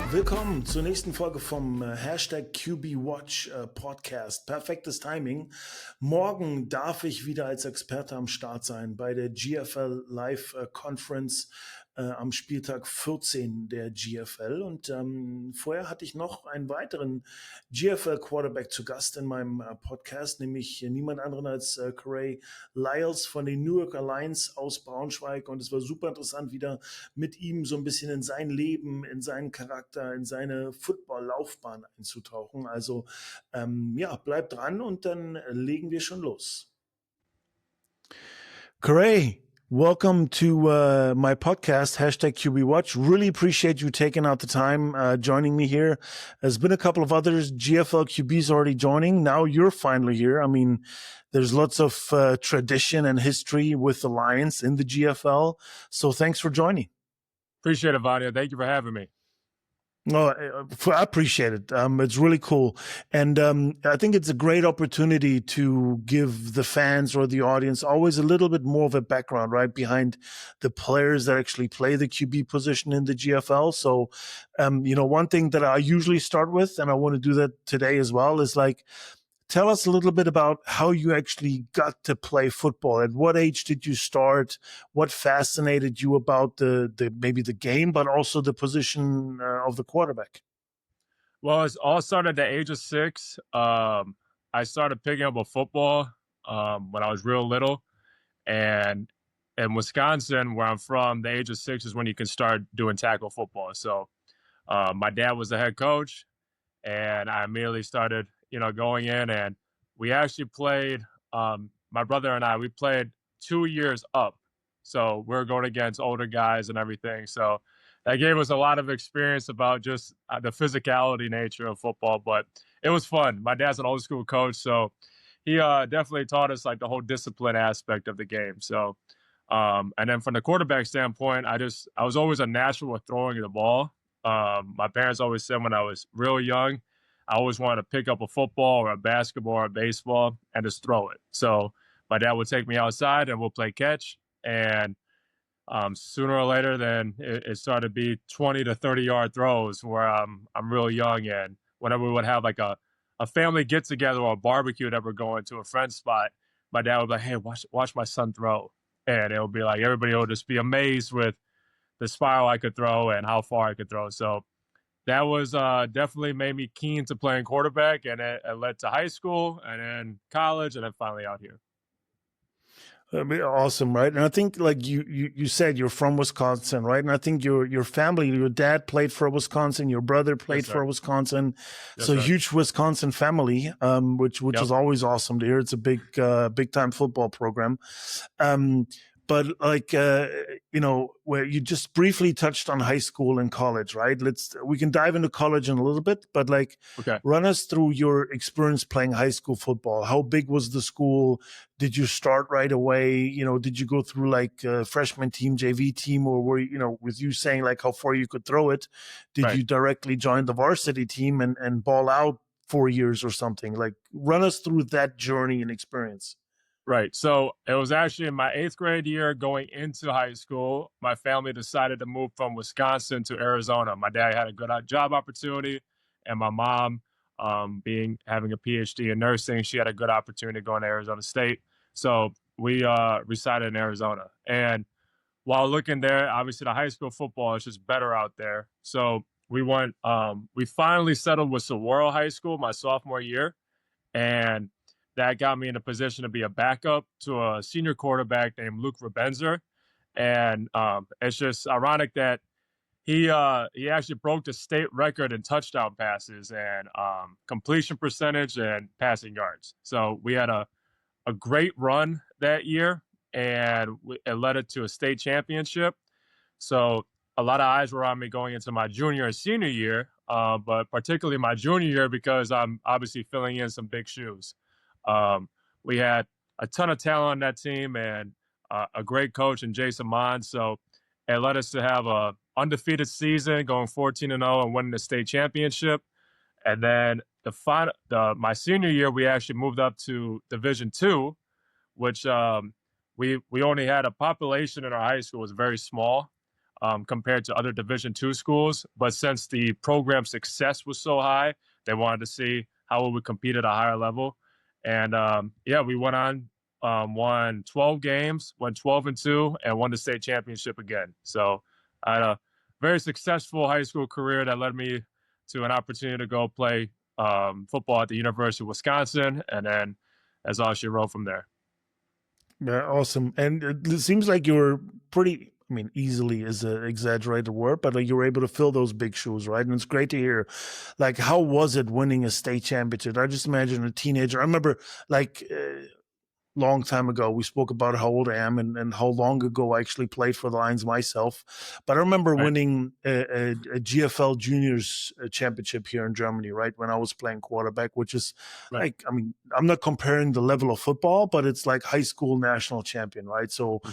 Willkommen zur nächsten Folge vom Hashtag QBWatch Podcast. Perfektes Timing. Morgen darf ich wieder als Experte am Start sein bei der GFL Live Conference am Spieltag 14 der GFL. Und vorher hatte ich noch einen weiteren GFL Quarterback zu Gast in meinem Podcast, nämlich niemand anderen als Karé Lyles von den NewYorker Lions aus Braunschweig. Und es war super interessant, wieder mit ihm so ein bisschen in sein Leben, in seinen Charakter, in seine Football-Laufbahn einzutauchen. Also bleibt dran und dann legen wir schon los. Karé, welcome to my podcast, hashtag QBWatch. Really appreciate you taking out the time joining me here. There's been a couple of others, GFL QBs already joining. Now you're finally here. I mean, there's lots of tradition and history with the Lions in the GFL. So thanks for joining. Appreciate it, Vadia. Thank you for having me. No, I appreciate it. It's really cool. And I think it's a great opportunity to give the fans or the audience always a little bit more of a background, right, behind the players that actually play the QB position in the GFL. So, one thing that I usually start with, and I want to do that today as well, is like, tell us a little bit about how you actually got to play football. At what age did you start? What fascinated you about maybe the game, but also the position of the quarterback? Well, it all started at the age of 6. I started picking up a football when I was real little. And in Wisconsin, where I'm from, the age of 6 is when you can start doing tackle football. So my dad was the head coach, and I immediately started going in, and we actually played, my brother and I, we played 2 years up. So we're going against older guys and everything. So that gave us a lot of experience about just the physicality nature of football, but it was fun. My dad's an old school coach, so he definitely taught us like the whole discipline aspect of the game. So, and then from the quarterback standpoint, I was always a natural with throwing the ball. My parents always said when I was real young, I always wanted to pick up a football or a basketball or a baseball and just throw it. So my dad would take me outside and we'll play catch. And sooner or later, then it started to be 20 to 30-yard throws where I'm real young. And whenever we would have like a family get together or a barbecue that we're going to a friend's spot, my dad would be like, hey, watch my son throw. And it would be like everybody would just be amazed with the spiral I could throw and how far I could throw. So that was definitely made me keen to playing quarterback, and it led to high school and then college and then finally out here. Awesome, right? And I think, like you said, you're from Wisconsin, right? And I think your family, your dad played for Wisconsin, your brother played for Wisconsin, so huge Wisconsin family, which is always awesome to hear. It's a big time football program. But like, where you just briefly touched on high school and college, right? We can dive into college in a little bit, but like, run us through your experience playing high school football. How big was the school? Did you start right away? Did you go through like a freshman team, JV team, or were with you saying like how far you could throw it? Did you directly join the varsity team and ball out 4 years or something? Like, run us through that journey and experience. Right. So it was actually in my 8th grade year going into high school. My family decided to move from Wisconsin to Arizona. My dad had a good job opportunity, and my mom, having a PhD in nursing, she had a good opportunity going to Arizona State. So we resided in Arizona. And while looking there, obviously the high school football is just better out there. So we finally settled with Saguaro High School my sophomore year. And that got me in a position to be a backup to a senior quarterback named Luke Rebenzer. And it's just ironic that he actually broke the state record in touchdown passes and completion percentage and passing yards. So we had a great run that year, and it led it to a state championship. So a lot of eyes were on me going into my junior and senior year, but particularly my junior year because I'm obviously filling in some big shoes. We had a ton of talent on that team and a great coach in Jason Mond. So it led us to have a undefeated season, going 14-0 and winning the state championship. And then my senior year, we actually moved up to Division II, which we only had a population in our high school was very small. compared to other Division II schools. But since the program success was so high, they wanted to see how we would compete at a higher level. And yeah, we went on, won 12 games, went 12-2, and won the state championship again. So I had a very successful high school career that led me to an opportunity to go play football at the University of Wisconsin, and then as all she wrote from there. Yeah, awesome. And it seems like you were pretty, I mean, easily is an exaggerated word, but like you were able to fill those big shoes, right? And it's great to hear. Like, how was it winning a state championship? I just imagine a teenager. I remember, like, long time ago, we spoke about how old I am and how long ago I actually played for the Lions myself. But I remember winning a GFL Juniors championship here in Germany, right, when I was playing quarterback, which is like, I mean, I'm not comparing the level of football, but it's like high school national champion, right? So,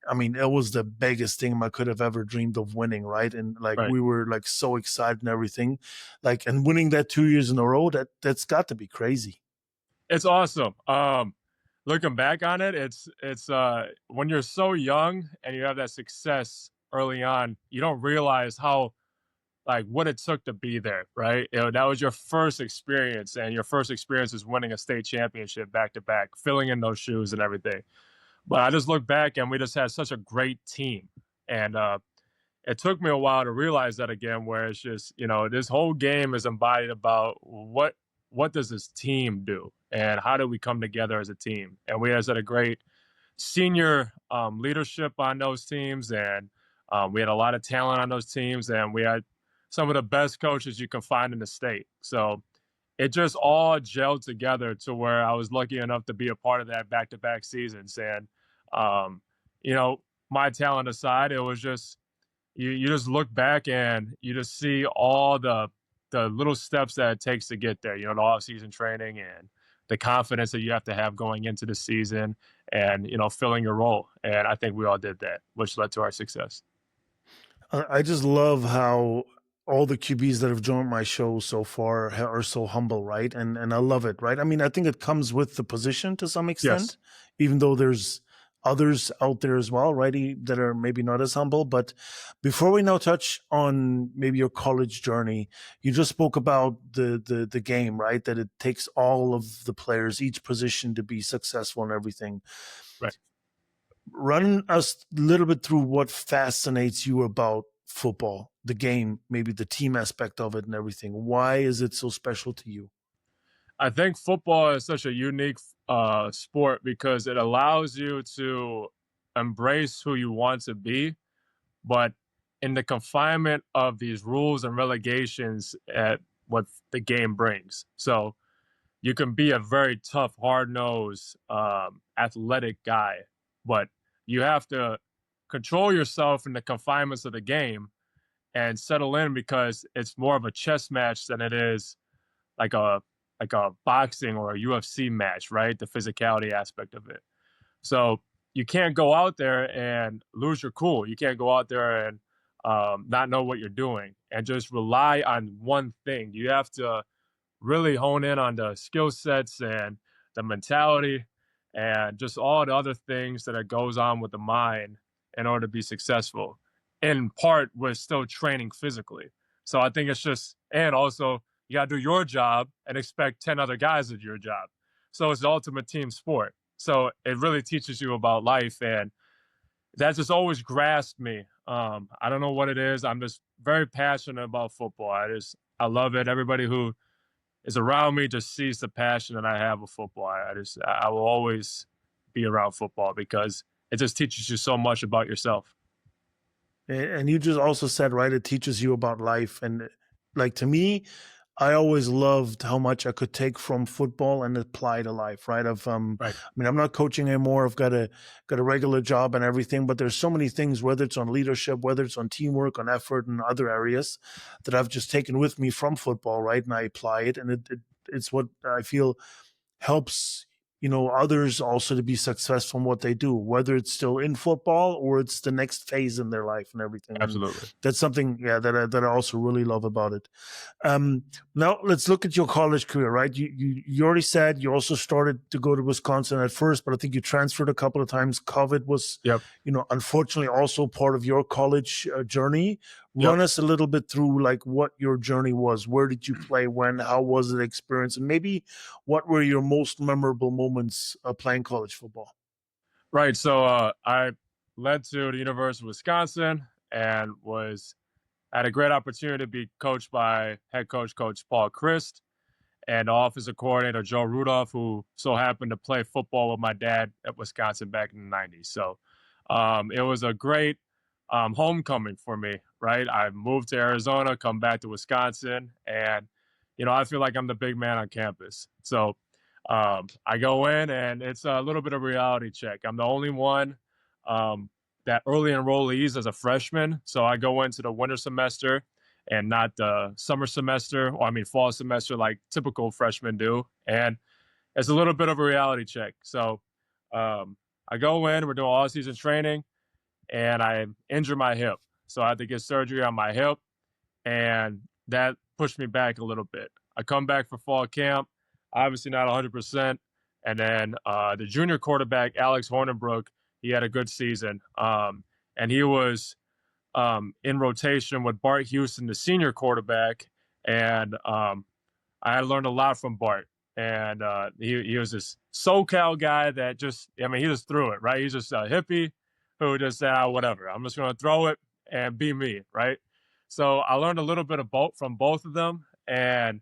I mean, it was the biggest thing I could have ever dreamed of winning, right? And like we were like so excited and everything, like, and winning that 2 years in a row, that's got to be crazy. It's awesome. Looking back on it, it's when you're so young and you have that success early on, you don't realize how, like, what it took to be there, right? You know, that was your first experience, and your first experience is winning a state championship back to back, filling in those shoes and everything. But I just look back and we just had such a great team, and it took me a while to realize that again, where it's just, you know, this whole game is embodied about what does this team do and how do we come together as a team. And we had a great senior leadership on those teams, and we had a lot of talent on those teams, and we had some of the best coaches you can find in the state. So it just all gelled together to where I was lucky enough to be a part of that back-to-back seasons. And, you know, my talent aside, it was just, you just look back and you just see all the little steps that it takes to get there, you know, the off-season training and the confidence that you have to have going into the season and, you know, filling your role. And I think we all did that, which led to our success. I just love how all the QBs that have joined my show so far are so humble, right? And I love it, right? I mean, I think it comes with the position to some extent, even though there's others out there as well, right, that are maybe not as humble. But before we now touch on maybe your college journey, you just spoke about the game, right? That it takes all of the players, each position, to be successful and everything. Right. Run us a little bit through what fascinates you about football, the game, maybe the team aspect of it and everything. Why is it so special to you? I think football is such a unique sport because it allows you to embrace who you want to be, but in the confinement of these rules and relegations at what the game brings. So you can be a very tough, hard-nosed, athletic guy, but you have to control yourself in the confinements of the game and settle in because it's more of a chess match than it is like a boxing or a UFC match, right? The physicality aspect of it. So you can't go out there and lose your cool. You can't go out there and not know what you're doing and just rely on one thing. You have to really hone in on the skill sets and the mentality and just all the other things that goes on with the mind in order to be successful, in part with still training physically. So I think it's just, and also you got to do your job and expect 10 other guys to do your job. So it's the ultimate team sport. So it really teaches you about life, and that just always grasped me. I don't know what it is. I'm just very passionate about football. I love it. Everybody who is around me just sees the passion that I have with football. I will always be around football because it just teaches you so much about yourself. And you just also said, right, it teaches you about life. And like, to me, I always loved how much I could take from football and apply to life, right? Right. I mean, I'm not coaching anymore. I've got a regular job and everything, but there's so many things, whether it's on leadership, whether it's on teamwork, on effort, and other areas that I've just taken with me from football, right? And I apply it, and it's what I feel helps others also to be successful in what they do, whether it's still in football or it's the next phase in their life and everything. Absolutely. And that's something, that I also really love about it. Now let's look at your college career, right? You already said you also started to go to Wisconsin at first, but I think you transferred a couple of times. COVID was, Yep. unfortunately also part of your college journey. Run us a little bit through like what your journey was. Where did you play? When? How was the experience? And maybe what were your most memorable moments playing college football? Right. So I led to the University of Wisconsin and had a great opportunity to be coached by head coach Paul Christ and offensive coordinator Joe Rudolph, who so happened to play football with my dad at Wisconsin back in the 90s. So it was a great homecoming for me, right? I moved to Arizona, come back to Wisconsin, and, I feel like I'm the big man on campus. So I go in, and it's a little bit of a reality check. I'm the only one that early enrollees as a freshman. So I go into the winter semester and not the summer semester, fall semester like typical freshmen do. And it's a little bit of a reality check. So I go in, we're doing all season training, and I injured my hip. So I had to get surgery on my hip, and that pushed me back a little bit. I come back for fall camp, obviously not 100%. And then the junior quarterback, Alex Hornibrook, he had a good season. And he was in rotation with Bart Houston, the senior quarterback. And I had learned a lot from Bart. And he was this SoCal guy that he just threw it, right? He's just a hippie who just said, whatever, I'm just going to throw it and be me, right? So I learned a little bit from both of them. And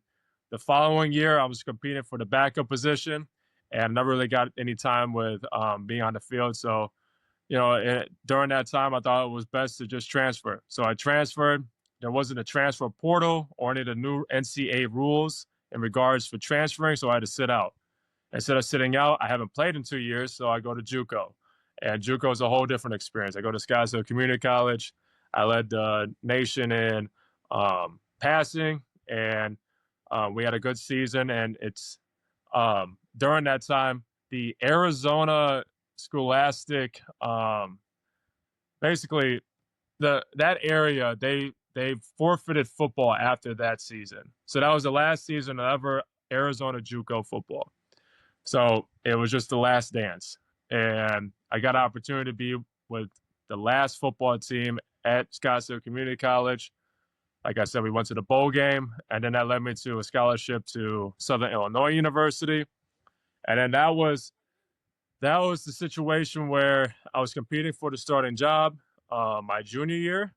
the following year, I was competing for the backup position and never really got any time with being on the field. So, during that time, I thought it was best to just transfer. So I transferred. There wasn't a transfer portal or any of the new NCAA rules in regards for transferring, so I had to sit out. Instead of sitting out, I haven't played in 2 years, so I go to JUCO. And JUCO is a whole different experience. I go to Scottsdale Community College. I led the nation in passing, and we had a good season. And it's during that time, the Arizona Scholastic, basically that area, they forfeited football after that season. So that was the last season of ever Arizona JUCO football. So it was just the last dance. And I got an opportunity to be with the last football team at Scottsdale Community College. Like I said, we went to the bowl game, and then that led me to a scholarship to Southern Illinois University. And then that was the situation where I was competing for the starting job my junior year,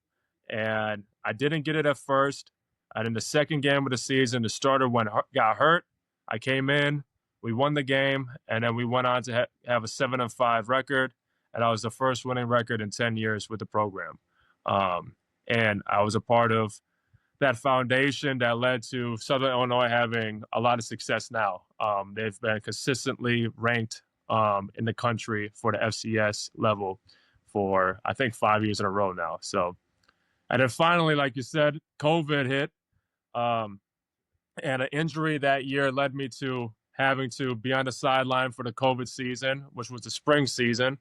and I didn't get it at first. And in the second game of the season, the starter got hurt. I came in, we won the game, and then we went on to have a 7-5 record, and that was the first winning record in 10 years with the program. And I was a part of that foundation that led to Southern Illinois having a lot of success now. They've been consistently ranked in the country for the FCS level for, I think, 5 years in a row now. So, and then finally, like you said, COVID hit. And an injury that year led me to having to be on the sideline for the COVID season, which was the spring season.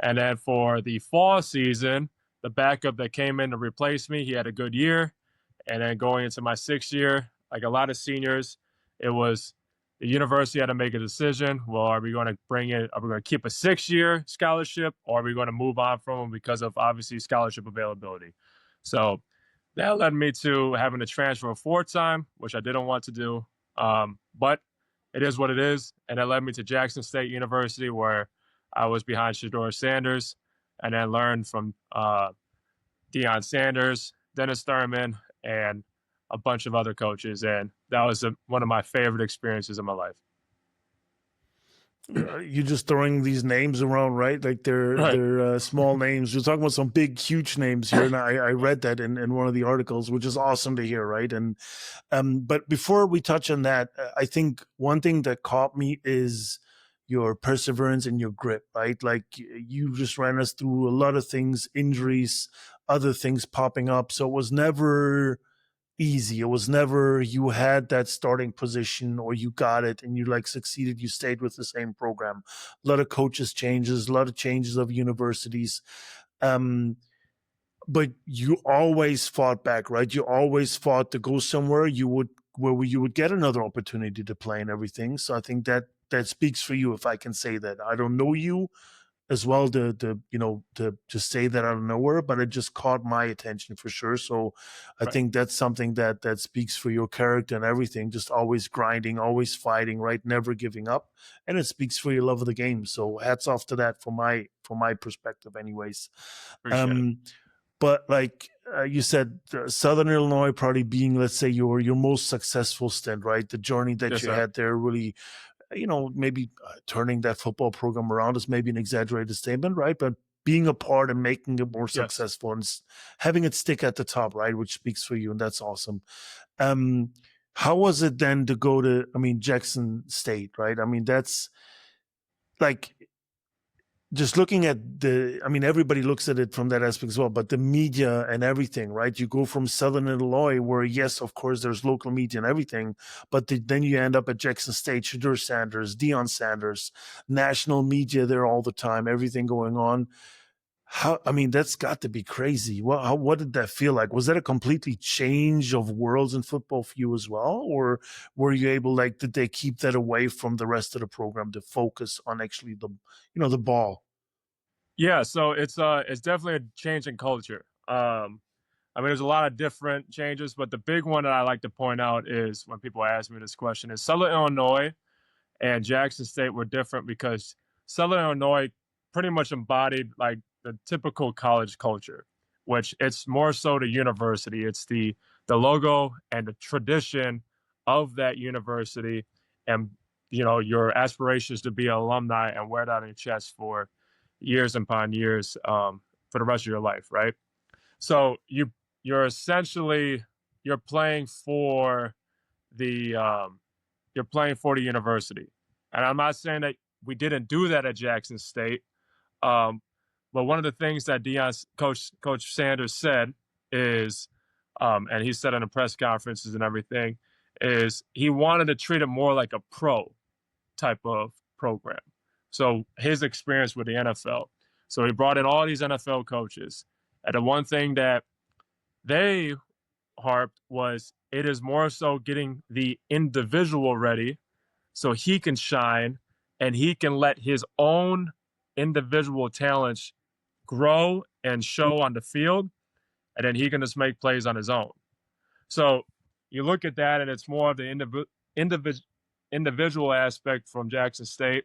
And then for the fall season, the backup that came in to replace me, he had a good year. And then going into my 6th year, like a lot of seniors, it was the university had to make a decision. Well, are we going to keep a 6-year scholarship, or are we going to move on from them because of obviously scholarship availability? So that led me to having to transfer a 4th time, which I didn't want to do. But it is what it is. And that led me to Jackson State University, where I was behind Shedeur Sanders, and then learned from Deion Sanders, Dennis Thurman, and a bunch of other coaches. And that was one of my favorite experiences of my life. You're just throwing these names around, right? Like they're small names. You're talking about some big, huge names here, and I read that in one of the articles, which is awesome to hear, right? And but before we touch on that, I think one thing that caught me is your perseverance and your grit, right? Like you just ran us through a lot of things, injuries, other things popping up. So it was never easy. It was never you had that starting position or you got it and you like succeeded. You stayed with the same program. A lot of coaches changes, a lot of changes of universities. But you always fought back, right? You always fought to go somewhere where you would get another opportunity to play and everything. So I think that speaks for you, if I can say that. I don't know you as well to just say that out of nowhere, but it just caught my attention for sure. So I think that's something that speaks for your character and everything. Just always grinding, always fighting, right? Never giving up, and it speaks for your love of the game. So hats off to that from my perspective, anyways. Appreciate it. But like you said, Southern Illinois probably being, let's say, your most successful stint, right? The journey that you had there really, maybe turning that football program around is maybe an exaggerated statement, right? But being a part and making it more successful and having it stick at the top, right? Which speaks for you, and that's awesome. How was it then to go to, Jackson State, right? That's like, just looking at everybody looks at it from that aspect as well, but the media and everything, right? You go from Southern Illinois where, yes, of course, there's local media and everything, but then you end up at Jackson State, Shedeur Sanders, Deion Sanders, national media there all the time, everything going on. That's got to be crazy. What did that feel like? Was that a completely change of worlds in football for you as well? Or were you able, did they keep that away from the rest of the program to focus on actually the ball? Yeah, so it's definitely a change in culture. There's a lot of different changes, but the big one that I like to point out is when people ask me this question is Southern Illinois and Jackson State were different because Southern Illinois pretty much embodied like the typical college culture, which it's more so the university. It's the logo and the tradition of that university and, your aspirations to be an alumni and wear that on your chest for years upon years for the rest of your life, right? So you're essentially playing for the university, and I'm not saying that we didn't do that at Jackson State, but one of the things that Coach Sanders said is, and he said in the press conferences and everything, is he wanted to treat it more like a pro type of program. So his experience with the NFL. So he brought in all these NFL coaches. And the one thing that they harped was it is more so getting the individual ready so he can shine and he can let his own individual talents grow and show on the field, and then he can just make plays on his own. So you look at that, and it's more of the individual aspect from Jackson State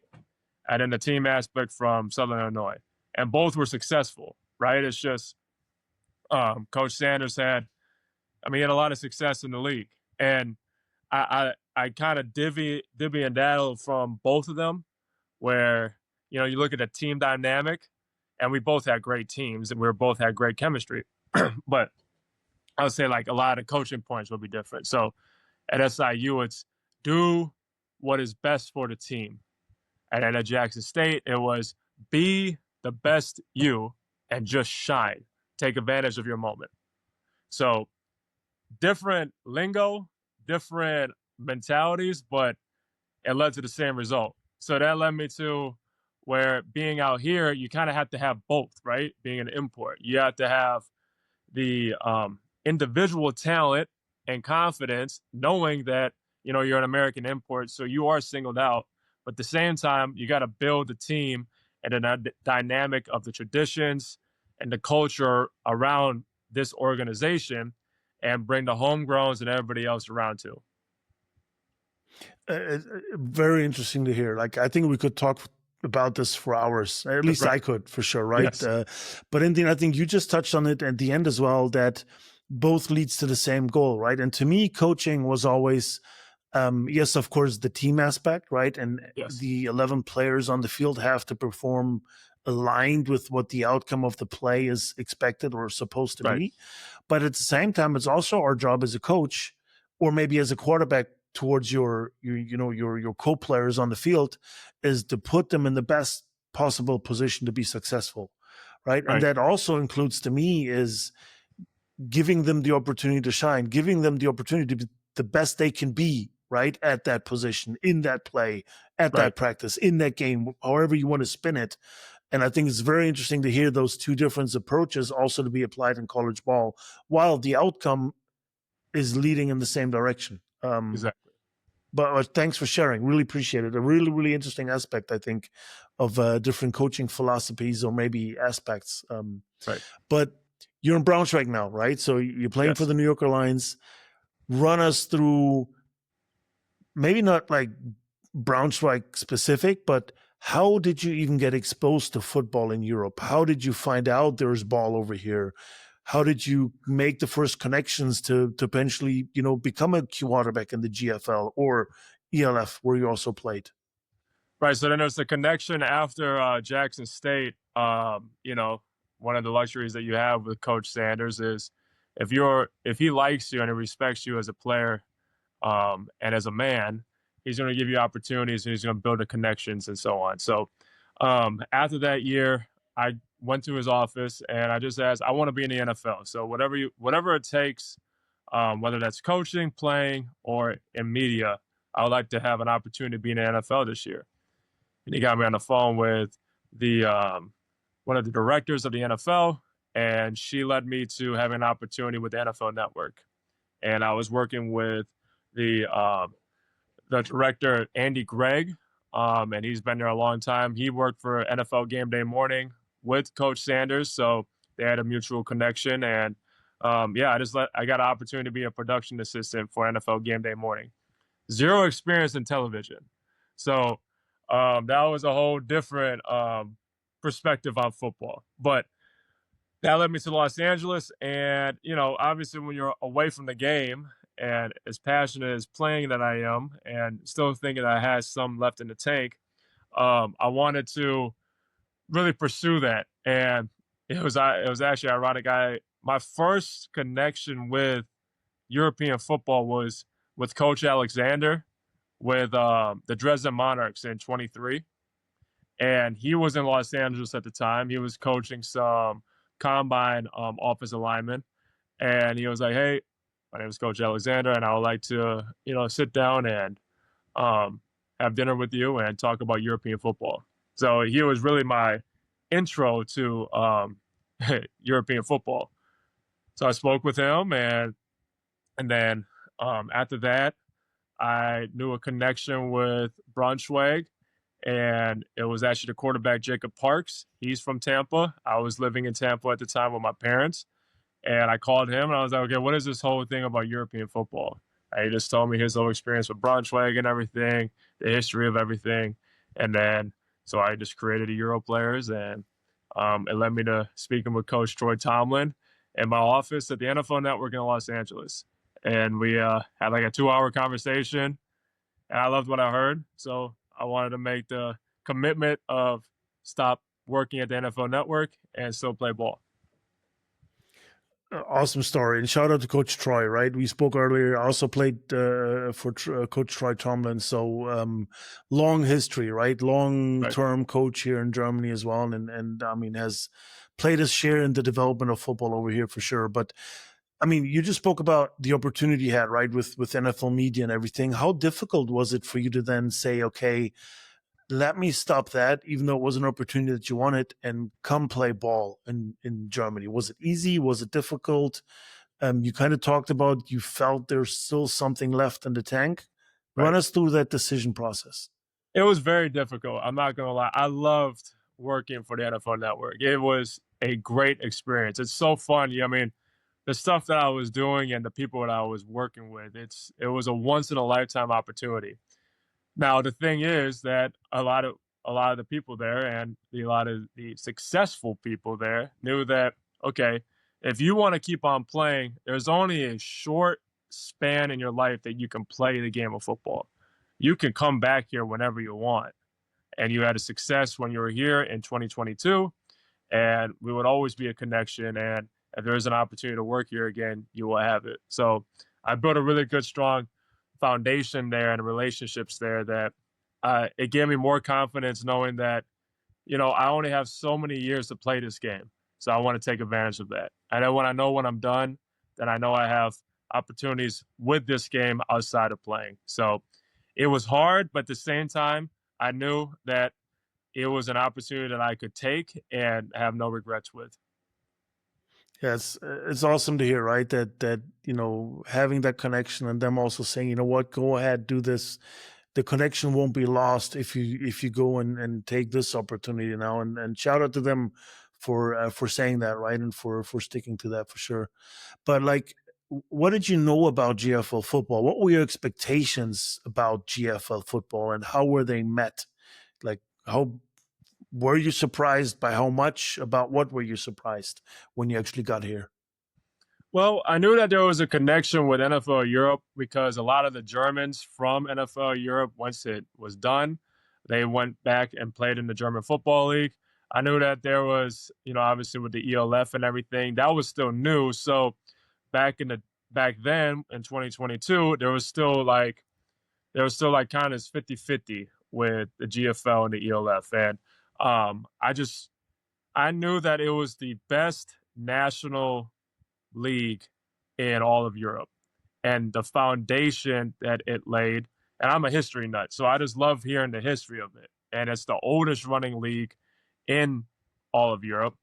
and then the team aspect from Southern Illinois. And both were successful, right? It's just Coach Sanders had a lot of success in the league. And I kind of divvy and daddle from both of them where, you look at the team dynamic, and we both had great teams and we both had great chemistry. But I would say like a lot of coaching points will be different. So at SIU, it's do what is best for the team. And then at Jackson State, it was be the best you and just shine. Take advantage of your moment. So different lingo, different mentalities, but it led to the same result. So that led me to where being out here, you kind of have to have both, right? Being an import. You have to have the individual talent and confidence, knowing that, you're an American import, so you are singled out. But at the same time, you got to build the team and the dynamic of the traditions and the culture around this organization and bring the homegrowns and everybody else around too. Very interesting to hear. Like, I think we could talk about this for hours. At least I could, for sure, right? Yes. But in the end, I think you just touched on it at the end as well, that both leads to the same goal, right? And to me, coaching was always, yes, of course, the team aspect, right? And the 11 players on the field have to perform aligned with what the outcome of the play is expected or supposed to be. But at the same time, it's also our job as a coach, or maybe as a quarterback, towards your co-players on the field, is to put them in the best possible position to be successful, right? And that also includes, to me, is giving them the opportunity to shine, giving them the opportunity to be the best they can be, right, at that position, in that play, at that practice, in that game, however you want to spin it. And I think it's very interesting to hear those two different approaches also to be applied in college ball, while the outcome is leading in the same direction. Exactly. But thanks for sharing. Really appreciate it. A really, really interesting aspect, I think, of different coaching philosophies or maybe aspects. But you're in Braunschweig now, right? So you're playing for the NewYorker Lions. Run us through, maybe not like Braunschweig specific, but how did you even get exposed to football in Europe? How did you find out there's ball over here? How did you make the first connections to eventually, become a quarterback in the GFL or ELF, where you also played? Right. So then there's the connection after Jackson State. One of the luxuries that you have with Coach Sanders is if he likes you and he respects you as a player and as a man, he's going to give you opportunities and he's going to build the connections and so on. So after that year, I went to his office and I just asked, I want to be in the NFL. So whatever it takes, whether that's coaching, playing, or in media, I would like to have an opportunity to be in the NFL this year. And he got me on the phone with the one of the directors of the NFL, and she led me to have an opportunity with the NFL Network. And I was working with the director, Andy Gregg, and he's been there a long time. He worked for NFL Game Day Morning with Coach Sanders, so they had a mutual connection. And I got an opportunity to be a production assistant for NFL Game Day Morning. Zero experience in television, so that was a whole different perspective on football. But that led me to Los Angeles, and obviously when you're away from the game and as passionate as playing that I am, and still thinking I had some left in the tank, I wanted to really pursue that. And it was actually ironic. My first connection with European football was with Coach Alexander with the Dresden Monarchs in 23. And he was in Los Angeles at the time. He was coaching some combine offensive linemen. And he was like, hey, my name is Coach Alexander, and I would like to, sit down and have dinner with you and talk about European football. So he was really my intro to European football. So I spoke with him, and then after that, I knew a connection with Braunschweig, and it was actually the quarterback, Jacob Parks. He's from Tampa. I was living in Tampa at the time with my parents, and I called him, and I was like, okay, what is this whole thing about European football? And he just told me his whole experience with Braunschweig and everything, the history of everything. And then, so I just created a Euro Players, and it led me to speaking with Coach Troy Tomlin in my office at the NFL Network in Los Angeles. And we had like a 2-hour conversation, and I loved what I heard. So I wanted to make the commitment of stop working at the NFL Network and still play ball. Awesome story. And shout out to Coach Troy, right? We spoke earlier. I also played for Coach Troy Tomlin. So long history, right? Long-term coach here in Germany as well. And I mean, has played his share in the development of football over here for sure. But I mean, you just spoke about the opportunity you had, right, with NFL media and everything. How difficult was it for you to then say, okay, let me stop that, even though it was an opportunity that you wanted, and come play ball in Germany? Was it easy? Was it difficult? You kind of talked about you felt there's still something left in the tank. Right. Run us through that decision process. It was very difficult. I'm not going to lie. I loved working for the NFL Network. It was a great experience. It's so fun. I mean, the stuff that I was doing and the people that I was working with, it was a once in a lifetime opportunity. Now, the thing is that a lot of the people there and a lot of the successful people there knew that, okay, if you want to keep on playing, there's only a short span in your life that you can play the game of football. You can come back here whenever you want. And you had a success when you were here in 2022, and we would always be a connection. And if there's an opportunity to work here again, you will have it. So I built a really good, strong foundation there and relationships there that it gave me more confidence knowing that, I only have so many years to play this game. So I want to take advantage of that. And then when I'm done, then I know I have opportunities with this game outside of playing. So it was hard, but at the same time, I knew that it was an opportunity that I could take and have no regrets with. Yeah, it's awesome to hear, right? That having that connection and them also saying, you know what, go ahead, do this. The connection won't be lost if you go and take this opportunity now. And shout out to them for saying that, right, and for sticking to that for sure. But like, what did you know about GFL football? What were your expectations about GFL football, and how were they met? Like, how were you surprised by how much? About what were you surprised when you actually got here? Well, I knew that there was a connection with NFL Europe because a lot of the Germans from NFL Europe, once it was done, they went back and played in the German Football League. I knew that there was, obviously with the ELF and everything, that was still new. So back back then in 2022, there was still like kind of 50-50 with the GFL and the ELF. And I knew that it was the best national league in all of Europe, and the foundation that it laid. And I'm a history nut, so I just love hearing the history of it. And it's the oldest running league in all of Europe,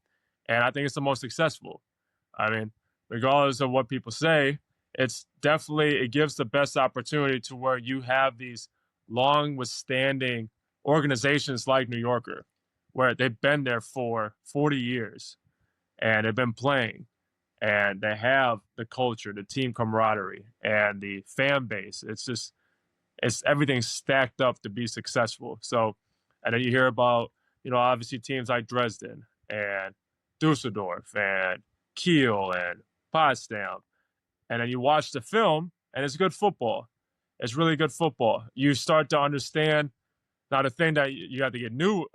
and I think it's the most successful. I mean, regardless of what people say, it gives the best opportunity to where you have these long withstanding organizations like NewYorker, where they've been there for 40 years and they've been playing, and they have the culture, the team camaraderie, and the fan base. It's everything stacked up to be successful. So, and then you hear about, obviously teams like Dresden and Dusseldorf and Kiel and Potsdam. And then you watch the film, and it's good football. It's really good football. You start to understand. Now, the thing that you have to get new,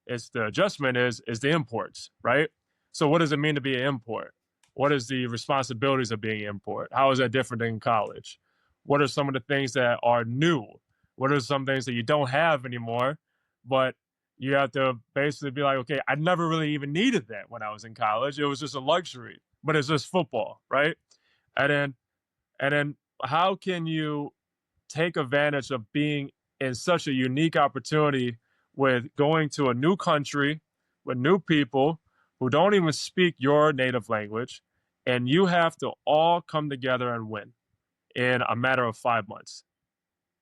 is the adjustment is the imports, right? So what does it mean to be an import? What is the responsibilities of being an import? How is that different than college? What are some of the things that are new? What are some things that you don't have anymore, but you have to basically be like, okay, I never really even needed that when I was in college. It was just a luxury, but it's just football, right? And then how can you take advantage of being in such a unique opportunity with going to a new country with new people who don't even speak your native language, and you have to all come together and win in a matter of 5 months?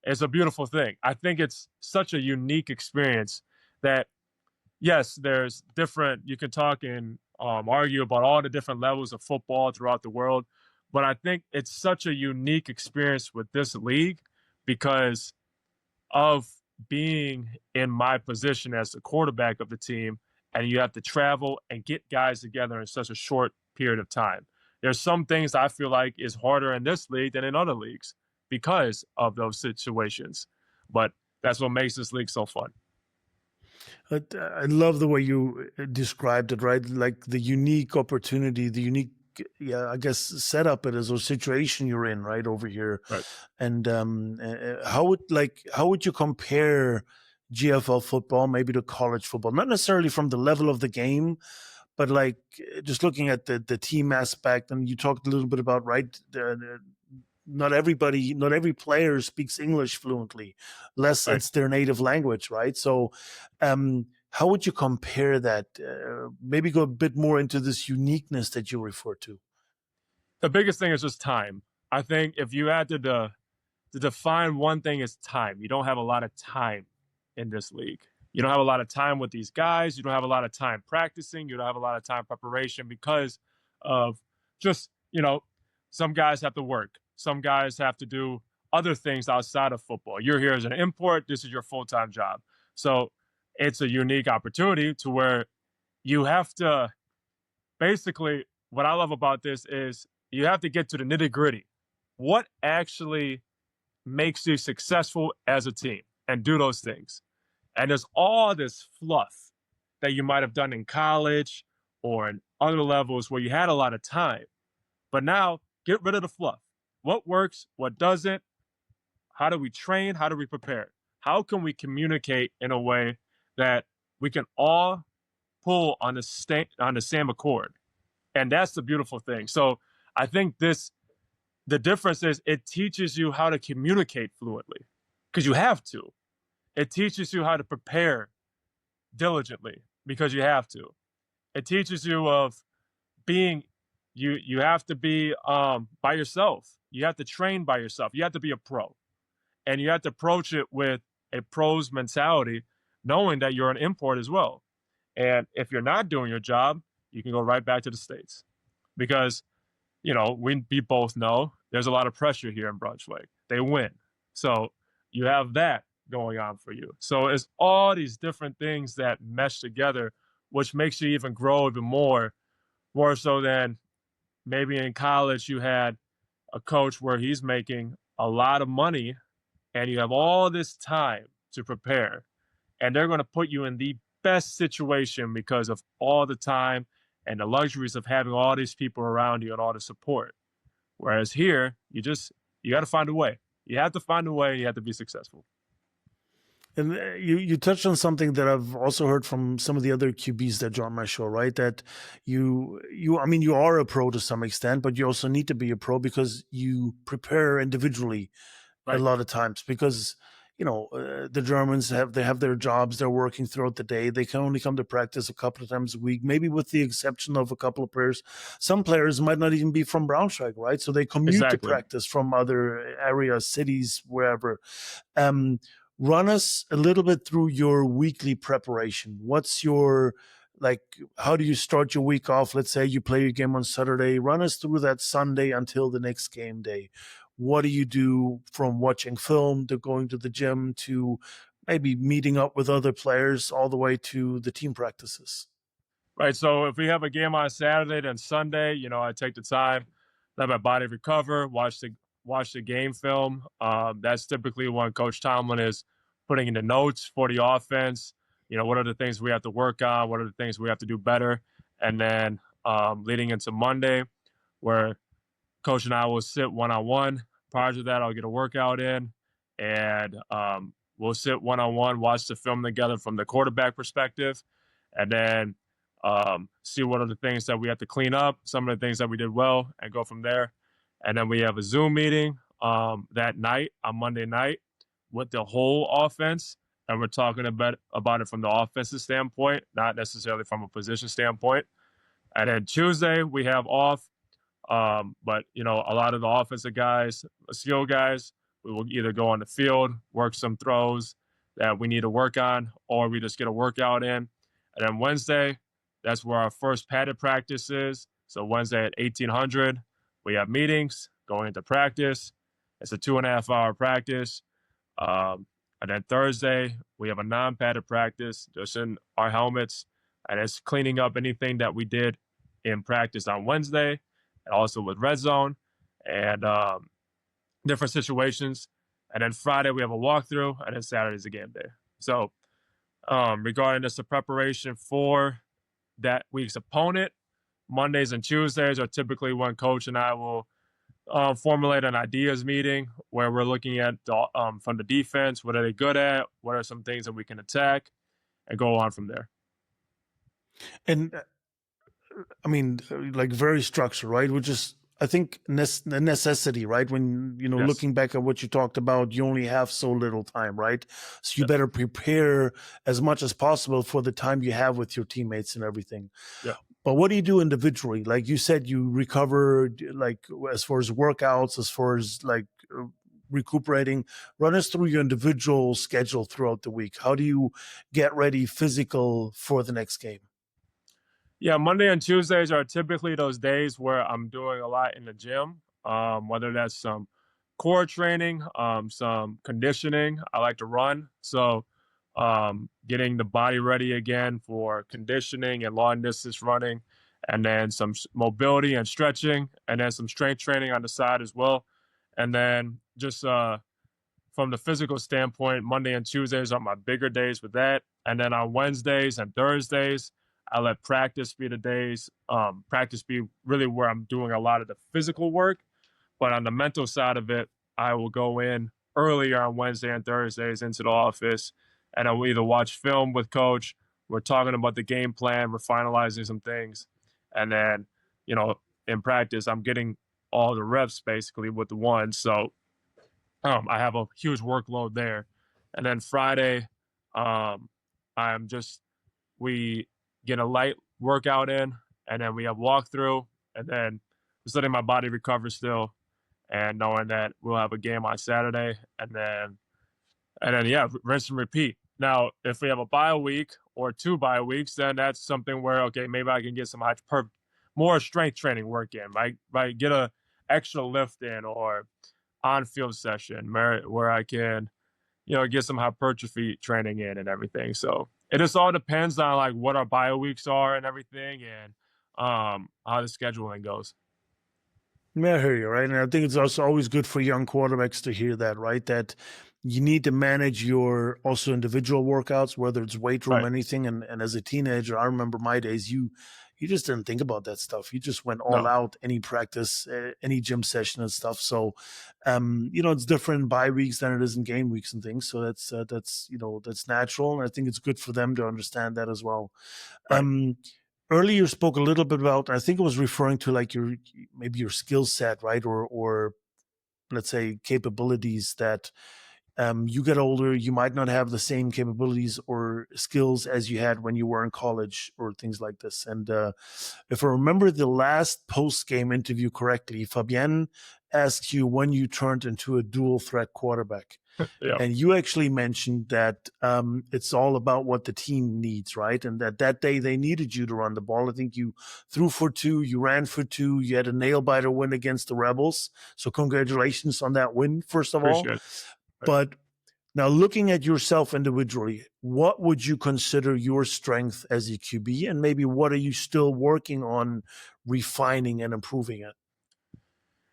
It's a beautiful thing. I think it's such a unique experience that, yes, there's different, you can talk and argue about all the different levels of football throughout the world, but I think it's such a unique experience with this league because of being in my position as the quarterback of the team, and you have to travel and get guys together in such a short period of time. There's some things I feel like is harder in this league than in other leagues because of those situations. But that's what makes this league so fun. I love the way you described it, right? Like the unique opportunity, the unique, yeah, I guess setup it is, or situation you're in right over here. Right. And how would you compare GFL football maybe to college football? Not necessarily from the level of the game, but like just looking at the team aspect. And you talked a little bit about, right, not every player speaks English fluently, unless Right. it's their native language, right? So how would you compare that? Maybe go a bit more into this uniqueness that you refer to. The biggest thing is just time. I think if you had to define one thing, is time. You don't have a lot of time in this league. You don't have a lot of time with these guys. You don't have a lot of time practicing. You don't have a lot of time preparation because of just, some guys have to work. Some guys have to do other things outside of football. You're here as an import. This is your full-time job. So it's a unique opportunity to where you have to, basically, what I love about this is you have to get to the nitty-gritty. What actually makes you successful as a team, and do those things? And there's all this fluff that you might have done in college or in other levels where you had a lot of time. But now, get rid of the fluff. What works? What doesn't? How do we train? How do we prepare? How can we communicate in a way that we can all pull on the same accord? And that's the beautiful thing. So I think the difference is it teaches you how to communicate fluently because you have to. It teaches you how to prepare diligently because you have to. It teaches you of being, you have to be by yourself. You have to train by yourself. You have to be a pro. And you have to approach it with a pro's mentality, knowing that you're an import as well. And if you're not doing your job, you can go right back to the States. Because, we both know there's a lot of pressure here in Braunschweig. They win. So you have that going on for you. So it's all these different things that mesh together, which makes you even grow even more so than maybe in college you had a coach where he's making a lot of money and you have all this time to prepare, and they're going to put you in the best situation because of all the time and the luxuries of having all these people around you and all the support. Whereas here, you got to find a way. You have to find a way, and you have to be successful. And you touched on something that I've also heard from some of the other QBs that join my show, right? That you are a pro to some extent, but you also need to be a pro because you prepare individually a lot of times because, the Germans have their jobs, they're working throughout the day. They can only come to practice a couple of times a week, maybe with the exception of a couple of players. Some players might not even be from Braunschweig, right? So they commute to practice from other areas, cities, wherever. Run us a little bit through your weekly preparation. What's your, how do you start your week off? Let's say you play your game on Saturday. Run us through that Sunday until the next game day. What do you do from watching film to going to the gym to maybe meeting up with other players all the way to the team practices? Right. So if we have a game on Saturday, then Sunday, I take the time, let my body recover, watch the game film. That's typically when Coach Tomlin is putting in the notes for the offense. What are the things we have to work on? What are the things we have to do better? And then leading into Monday, where Coach and I will sit one-on-one. Prior to that, I'll get a workout in, and we'll sit one-on-one, watch the film together from the quarterback perspective, and then see what are the things that we have to clean up, some of the things that we did well, and go from there. And then we have a Zoom meeting that night, on Monday night, with the whole offense, and we're talking about it from the offensive standpoint, not necessarily from a position standpoint. And then Tuesday, we have off. But a lot of the offensive guys, skill guys, we will either go on the field, work some throws that we need to work on, or we just get a workout in. And then Wednesday, that's where our first padded practice is. So Wednesday at 1800, we have meetings going into practice. It's a 2.5 hour practice. And then Thursday, we have a non-padded practice, just in our helmets, and it's cleaning up anything that we did in practice on Wednesday, and also with red zone and different situations. And then Friday, we have a walkthrough, and then Saturday's a game day. So regarding just the preparation for that week's opponent, Mondays and Tuesdays are typically when Coach and I will formulate an ideas meeting where we're looking at from the defense, what are they good at, what are some things that we can attack, and go on from there. And very structured, right? Which is, I think, a necessity, right? When, yes. Looking back at what you talked about, you only have so little time, right? So you better prepare as much as possible for the time you have with your teammates and everything. Yeah. But what do you do individually? Like you said, you recover, as far as workouts, as far as recuperating. Run us through your individual schedule throughout the week. How do you get ready physical for the next game? Yeah, Monday and Tuesdays are typically those days where I'm doing a lot in the gym, whether that's some core training, some conditioning. I like to run. So getting the body ready again for conditioning and long distance running, and then some mobility and stretching, and then some strength training on the side as well. And then just from the physical standpoint, Monday and Tuesdays are my bigger days with that. And then on Wednesdays and Thursdays, I let practice be the days. Practice be really where I'm doing a lot of the physical work. But on the mental side of it, I will go in earlier on Wednesday and Thursdays into the office, and I will either watch film with Coach. We're talking about the game plan. We're finalizing some things. And then, in practice, I'm getting all the reps basically with the one. So I have a huge workload there. And then Friday, we get a light workout in, and then we have walkthrough, and then just letting my body recover still, and knowing that we'll have a game on Saturday, and then yeah, rinse and repeat. Now, if we have a bye week or 2 bye weeks, then that's something where, okay, maybe I can get some more strength training work in, right? Get a extra lift in or on-field session where I can, get some hypertrophy training in and everything. So it just all depends on like what our bio weeks are and everything, and how the scheduling goes. Yeah, I hear you, right? And I think it's also always good for young quarterbacks to hear that, right? That you need to manage your also individual workouts, whether it's weight room, Right. anything. And as a teenager, I remember my days, you just didn't think about that stuff. You just went all No. out, any practice, any gym session and stuff. So, it's different in bye weeks than it is in game weeks and things. So that's natural. And I think it's good for them to understand that as well. Right. Earlier you spoke a little bit about, I think it was referring to like maybe your skill set, right? Or let's say capabilities that you get older, you might not have the same capabilities or skills as you had when you were in college or things like this. And if I remember the last post-game interview correctly, Fabienne asked you when you turned into a dual threat quarterback. Yeah. And you actually mentioned that it's all about what the team needs, right? And that day they needed you to run the ball. I think you threw for 2, you ran for 2, you had a nail-biter win against the Rebels. So congratulations on that win, first of all. Appreciate it. Right. But now looking at yourself individually, what would you consider your strength as a QB? And maybe what are you still working on refining and improving it?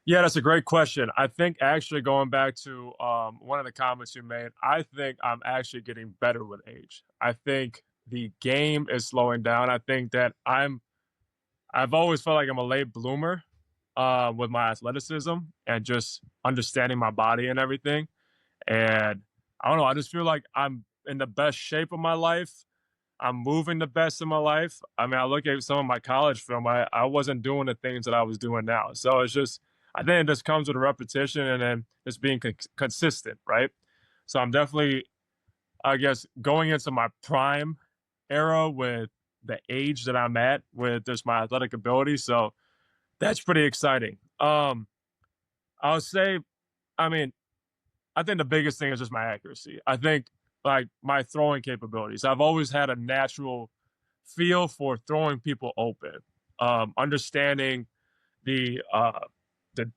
Yeah, that's a great question. I think actually going back to one of the comments you made, I think I'm actually getting better with age. I think the game is slowing down. I think that I've always felt like I'm a late bloomer with my athleticism and just understanding my body and everything. And I don't know, I just feel like I'm in the best shape of my life. I'm moving the best in my life. I mean, I look at some of my college film, I wasn't doing the things that I was doing now. So it's just, I think it just comes with a repetition and then just being consistent, right? So I'm definitely, I guess, going into my prime era with the age that I'm at with just my athletic ability. So that's pretty exciting. I would say, I mean, I think the biggest thing is just my accuracy. I think like my throwing capabilities. I've always had a natural feel for throwing people open, understanding the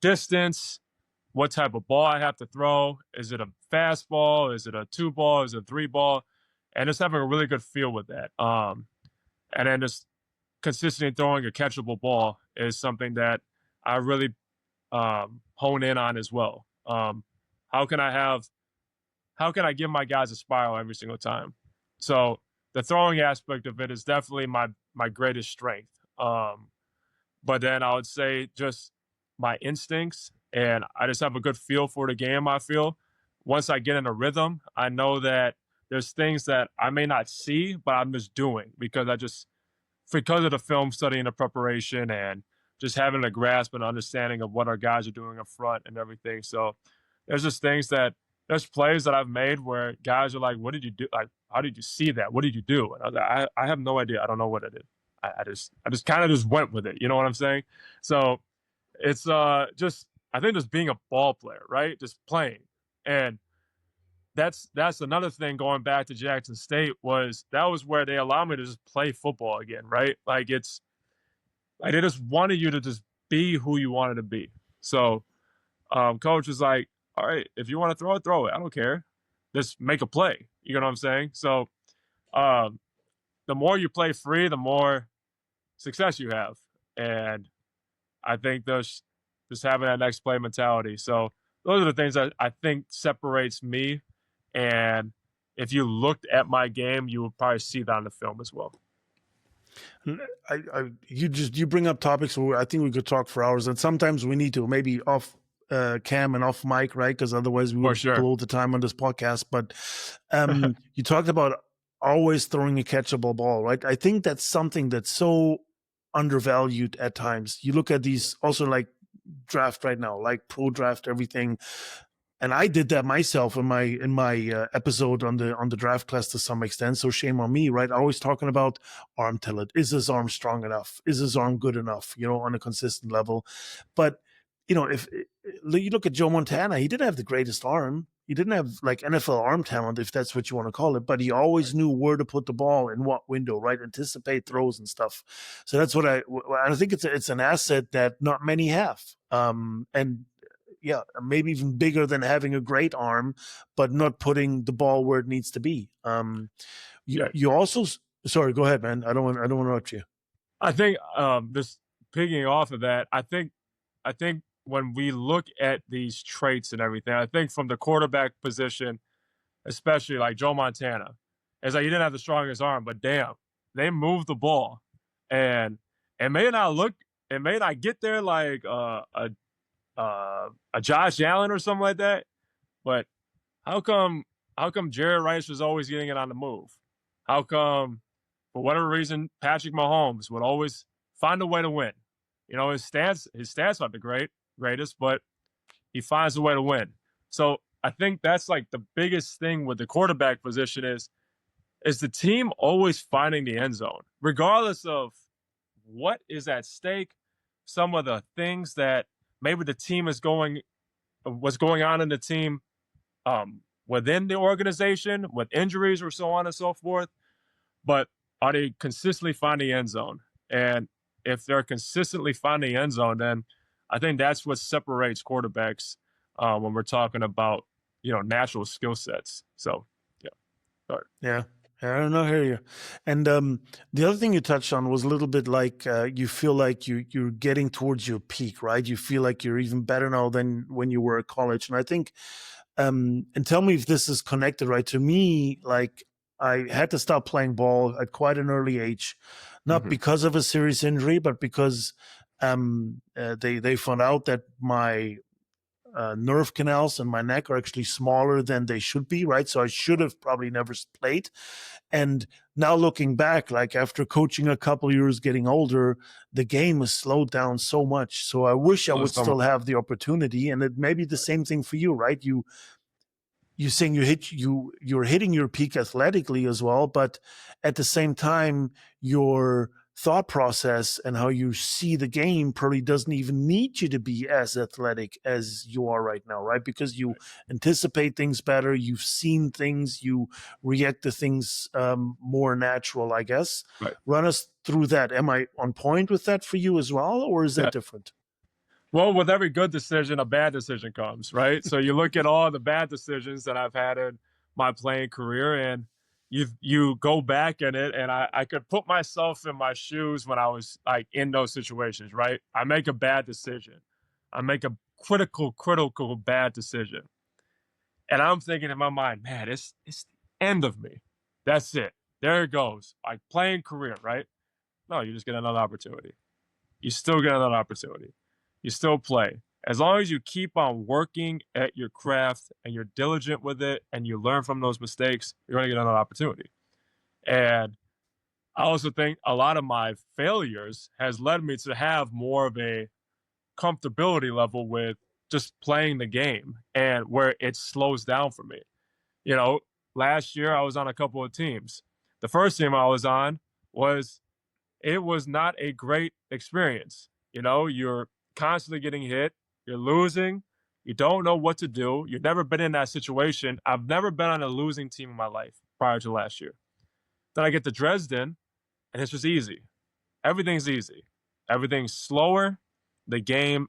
distance, what type of ball I have to throw. Is it a fastball? Is it a 2-ball? Is it a 3-ball? And just having a really good feel with that. And then just consistently throwing a catchable ball is something that I really hone in on as well. How can I give my guys a spiral every single time? So the throwing aspect of it is definitely my greatest strength. But then I would say just my instincts, and I just have a good feel for the game. I feel once I get in a rhythm, I know that there's things that I may not see, but I'm just doing because of the film study and the preparation and just having a grasp and understanding of what our guys are doing up front and everything. So there's just there's plays that I've made where guys are like, what did you do? Like, how did you see that? What did you do? And I was like, I have no idea. I don't know what I did. I just kind of just went with it. You know what I'm saying? So it's just, I think just being a ball player, right? Just playing. And that's another thing going back to Jackson State that was where they allowed me to just play football again, right? Like they just wanted you to just be who you wanted to be. So coach was like, all right, if you want to throw it, throw it. I don't care. Just make a play. You know what I'm saying? So the more you play free, the more success you have. And I think just having that next play mentality. So those are the things that I think separates me. And if you looked at my game, you would probably see that on the film as well. You bring up topics where I think we could talk for hours, and sometimes we need to maybe off cam and off mic, right? Because otherwise we would blow the time on this podcast. But you talked about always throwing a catchable ball, right? I think that's something that's so undervalued at times. You look at these also like draft right now, like pro draft everything. And I did that myself in my episode on the draft class to some extent. So shame on me, right? Always talking about arm talent. Is his arm strong enough? Is his arm good enough? On a consistent level. But if you look at Joe Montana, he didn't have the greatest arm. He didn't have like NFL arm talent, if that's what you want to call it. But he always knew where to put the ball in what window, right? Anticipate throws and stuff. So that's what I think it's an asset that not many have. And yeah, maybe even bigger than having a great arm, but not putting the ball where it needs to be. You also, sorry, go ahead, man. I don't want to interrupt you. I think just picking off of that, I think when we look at these traits and everything, I think from the quarterback position, especially like Joe Montana, it's like he didn't have the strongest arm, but damn, they moved the ball, and it may not get there like a Josh Allen or something like that, but how come Jerry Rice was always getting it on the move? How come, for whatever reason, Patrick Mahomes would always find a way to win? His stats aren't the greatest, but he finds a way to win. So I think that's like the biggest thing with the quarterback position is the team always finding the end zone, regardless of what is at stake, some of the things that maybe the team what's going on in the team within the organization with injuries or so on and so forth. But are they consistently finding the end zone? And if they're consistently finding the end zone, then I think that's what separates quarterbacks when we're talking about, natural skill sets. So, yeah. Sorry. Yeah. I don't know, I hear you. And the other thing you touched on was a little bit like you feel like you're getting towards your peak, right? You feel like you're even better now than when you were at college. And I think, and tell me if this is connected, right? To me, like I had to stop playing ball at quite an early age, not because of a serious injury, but because they found out that my nerve canals in my neck are actually smaller than they should be, right? So I should have probably never played. And now looking back, like after coaching a couple years, getting older, the game has slowed down so much. So I wish I would still have the opportunity. And it may be the same thing for you, right? You saying you're hitting your peak athletically as well, but at the same time, your thought process and how you see the game probably doesn't even need you to be as athletic as you are right now, right? Because you anticipate things better, you've seen things, you react to things more natural, I guess. Right. Run us through that. Am I on point with that for you as well, or is that different? Well, with every good decision, a bad decision comes, right? So you look at all the bad decisions that I've had in my playing career, and you go back in it, and I could put myself in my shoes when I was like in those situations, right? I make a bad decision. I make a critical bad decision. And I'm thinking in my mind, man, it's the end of me. That's it. There it goes. Like playing career, right? No, you just get another opportunity. You still get another opportunity. You still play. As long as you keep on working at your craft and you're diligent with it and you learn from those mistakes, you're going to get another opportunity. And I also think a lot of my failures has led me to have more of a comfortability level with just playing the game and where it slows down for me. Last year I was on a couple of teams. The first team I was on was not a great experience. You're constantly getting hit. You're losing. You don't know what to do. You've never been in that situation. I've never been on a losing team in my life prior to last year. Then I get to Dresden, and it's just easy. Everything's easy. Everything's slower. The game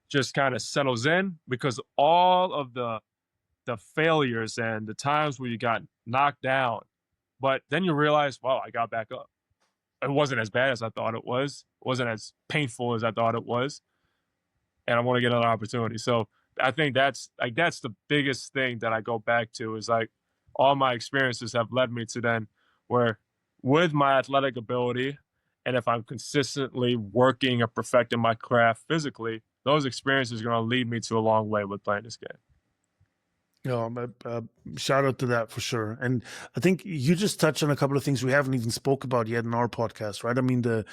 just kind of settles in because all of the failures and the times where you got knocked down, but then you realize, wow, I got back up. It wasn't as bad as I thought it was. It wasn't as painful as I thought it was. And I want to get another opportunity. So I think that's the biggest thing that I go back to is like all my experiences have led me to then where with my athletic ability, and if I'm consistently working or perfecting my craft physically, those experiences are going to lead me to a long way with playing this game. Shout out to that for sure. And I think you just touched on a couple of things we haven't even spoke about yet in our podcast, right? I mean, the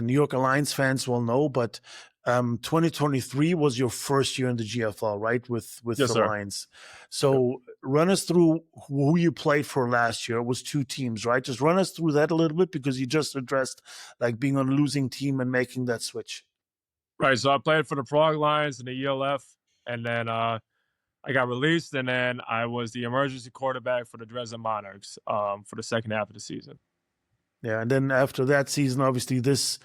New York Alliance fans will know, but 2023 was your first year in the GFL, right? With Yes, the sir. Lions. So run us through who you played for last year. It was 2 teams, right? Just run us through that a little bit, because you just addressed like being on a losing team and making that switch. Right. So I played for the Prague Lions in the ELF, and then I got released, and then I was the emergency quarterback for the Dresden Monarchs for the second half of the season. Yeah, and then after that season, obviously this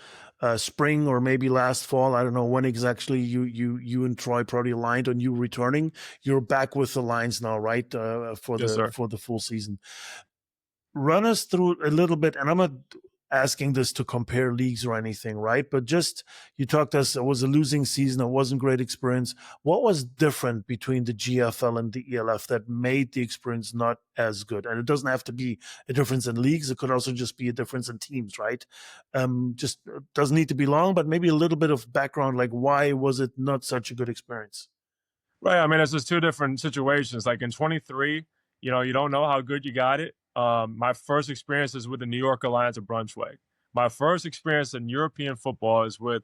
spring or maybe last fall, I don't know when exactly you and Troy probably aligned on you returning. You're back with the Lions now, right? For Yes, sir. the full season. Run us through a little bit, and I'm not asking this to compare leagues or anything, right? But just, you talked to us, it was a losing season, it wasn't great experience. What was different between the GFL and the ELF that made the experience not as good? And it doesn't have to be a difference in leagues, it could also just be a difference in teams, right? Just doesn't need to be long, but maybe a little bit of background, like why was it not such a good experience? Right. I mean, it's just 2 different situations. Like in 23, you don't know how good you got it. My first experience is with the NewYorker Lions of Braunschweig. My first experience in European football is with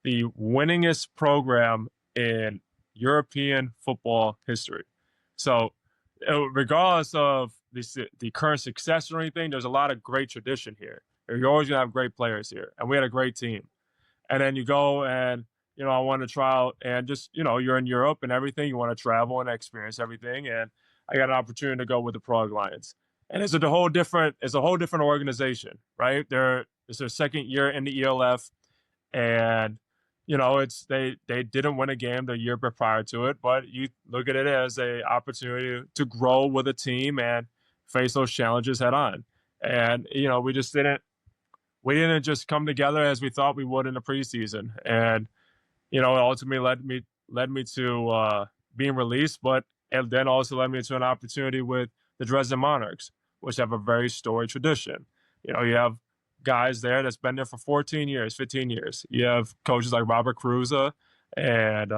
the winningest program in European football history. So, regardless of the current success or anything, there's a lot of great tradition here. You're always gonna have great players here, and we had a great team. And then you go and I want to try out, and just you're in Europe and everything. You want to travel and experience everything, and I got an opportunity to go with the Prague Lions, and it's a whole different organization, right? It's their second year in the ELF, and it's they didn't win a game the year prior to it, but you look at it as a opportunity to grow with a team and face those challenges head on. And we didn't just come together as we thought we would in the preseason, and it ultimately led me to being released, but and then also led me to an opportunity with the Dresden Monarchs, which have a very storied tradition. You have guys there that's been there for 14 years, 15 years. You have coaches like Robert Cruza and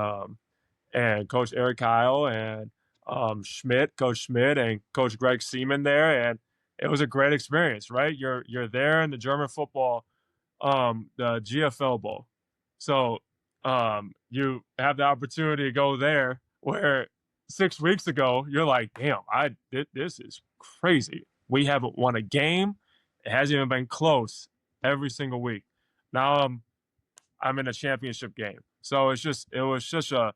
Coach Eric Kyle and Coach Schmidt, and Coach Greg Seaman there, and it was a great experience, right? You're there in the German football, the GFL Bowl, so you have the opportunity to go there, where 6 weeks ago you're like, damn, this is crazy. We haven't won a game. It hasn't even been close every single week. Now I'm in a championship game. So it was just a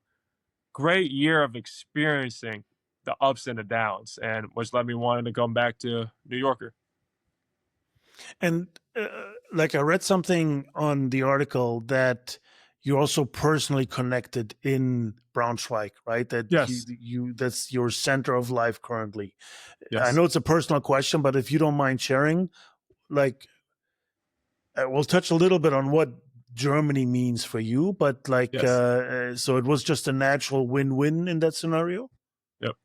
great year of experiencing the ups and the downs, and which led me wanting to come back to New Yorker. And like I read something on the article that you're also personally connected in Braunschweig, right? That Yes. that's your center of life currently. Yes. I know it's a personal question, but if you don't mind sharing, like, we'll touch a little bit on what Germany means for you, but like, Yes. so it was just a natural win-win in that scenario? Yep.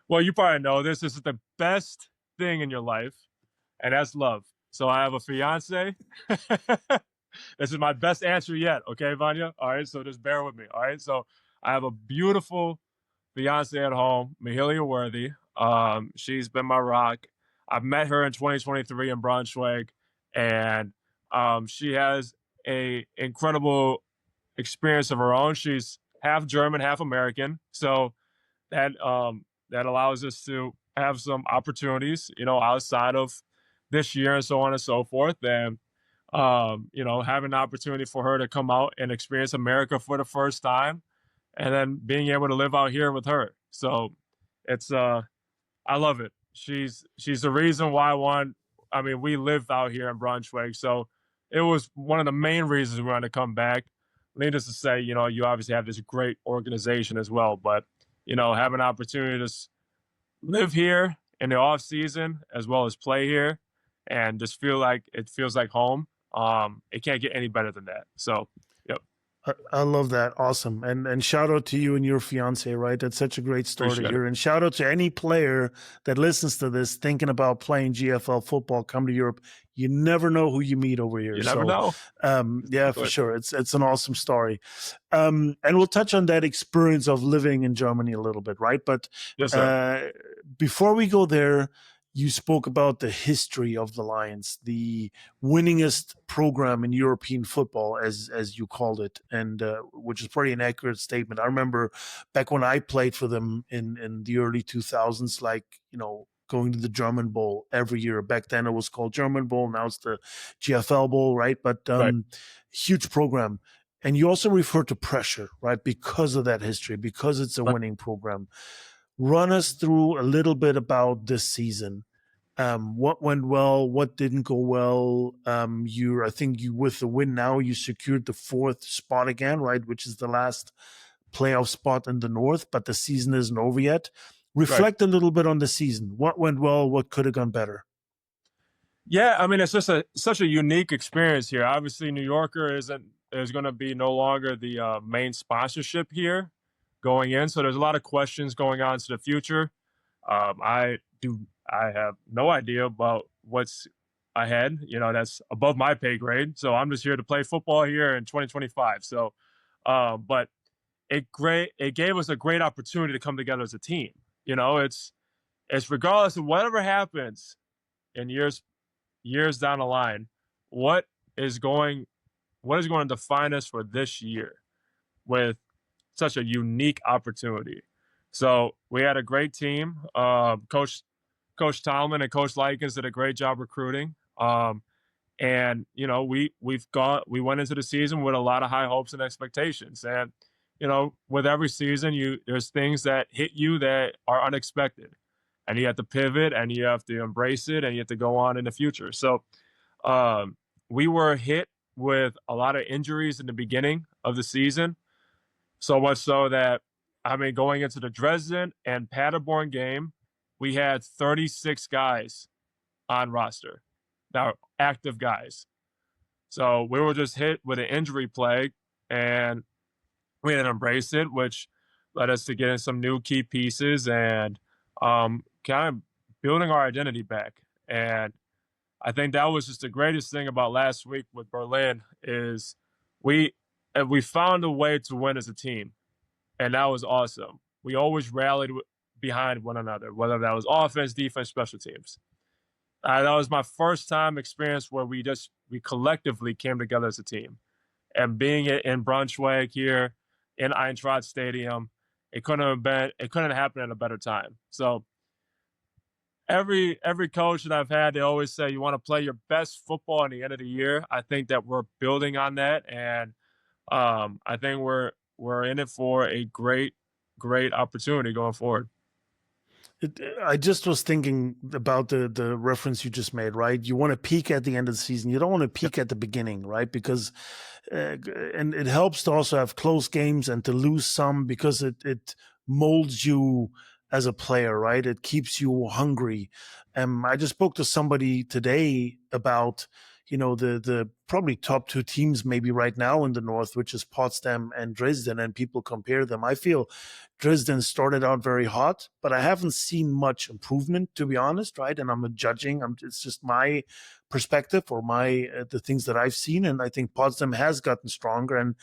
Well, you probably know this. This is the best thing in your life, and that's love. So I have a fiance. This is my best answer yet. Okay, Vanya? All right, so just bear with me. All right, so I have a beautiful fiance at home, Mahalia Worthy. She's been my rock. I've met her in 2023 in Braunschweig, and she has a incredible experience of her own. She's half German, half American, so that allows us to have some opportunities, outside of this year and so on and so forth. And having an opportunity for her to come out and experience America for the first time, and then being able to live out here with her. So it's I love it. She's the reason why we live out here in Braunschweig, so it was one of the main reasons we wanted to come back. Needless to say, you obviously have this great organization as well, but have an opportunity to live here in the off season as well as play here, and just feels like home. It can't get any better than that. So, yep. I love that. Awesome. And shout out to you and your fiance, right? That's such a great story to Appreciate hear. it. And shout out to any player that listens to this thinking about playing GFL football, come to Europe. You never know who you meet over here. You never know. Yeah, for sure. It's an awesome story. And we'll touch on that experience of living in Germany a little bit, right? But Yes, sir. before we go there, you spoke about the history of the Lions, the winningest program in European football, as you called it, and which is pretty an accurate statement. I remember back when I played for them in the early 2000s, like, going to the German Bowl every year. Back then it was called German Bowl. Now it's the GFL Bowl, right? But Right. huge program. And you also refer to pressure, right? Because of that history, because it's a winning program. Run us through a little bit about this season. What went well? What didn't go well? I think with the win now, you secured the 4th spot again, right? Which is the last playoff spot in the North, but the season isn't over yet. Reflect a little bit on the season. What went well? What could have gone better? Yeah, I mean, it's just such a unique experience here. Obviously, New Yorker is going to be no longer the main sponsorship here going in, so there's a lot of questions going on to the future. I have no idea about what's ahead. That's above my pay grade. So I'm just here to play football here in 2025. So, but it gave us a great opportunity to come together as a team. It's regardless of whatever happens in years down the line, what is going to define us for this year with such a unique opportunity. So we had a great team. Coach Tallman and Coach Likens did a great job recruiting. And we went into the season with a lot of high hopes and expectations. And with every season, there's things that hit you that are unexpected, and you have to pivot and you have to embrace it and you have to go on in the future. So we were hit with a lot of injuries in the beginning of the season. So much so that, going into the Dresden and Paderborn game, we had 36 guys on roster. Now, active guys. So we were just hit with an injury plague, and we had to embrace it, which led us to getting some new key pieces and kind of building our identity back. And I think that was just the greatest thing about last week with Berlin is we found a way to win as a team, and that was awesome. We always rallied behind one another, whether that was offense, defense, special teams. That was my first time experience where we collectively came together as a team. And being in Braunschweig here in Eintracht Stadium, it couldn't happen at a better time. So every coach that I've had, they always say you want to play your best football in the end of the year. I think that we're building on that, and I think we're in it for a great opportunity going forward. I just was thinking about the reference you just made, right? You want to peak at the end of the season. You don't want to peak at the beginning, right? Because, and it helps to also have close games and to lose some because it molds you as a player, right? It keeps you hungry. I just spoke to somebody today about, the probably top 2 teams maybe right now in the North, which is Potsdam and Dresden, and people compare them. I feel Dresden started out very hot, but I haven't seen much improvement, to be honest, right? And I'm not judging. It's just my perspective or the things that I've seen, and I think Potsdam has gotten stronger. And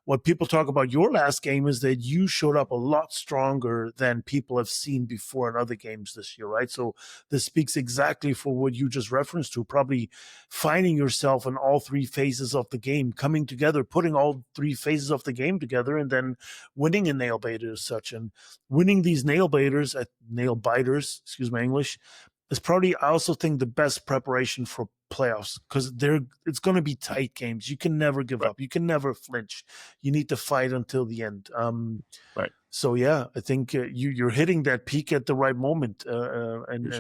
what people talk about your last game is that you showed up a lot stronger than people have seen before in other games this year, right? So this speaks exactly for what you just referenced to, probably finding yourself in all 3 phases of the game, coming together, putting all 3 phases of the game together, and then winning a nail biter as such. And winning these nail biters, excuse my English, is probably, I also think, the best preparation for playoffs, because it's going to be tight games. You can never give up. You can never flinch. You need to fight until the end. Right. So yeah, I think you're hitting that peak at the right moment, and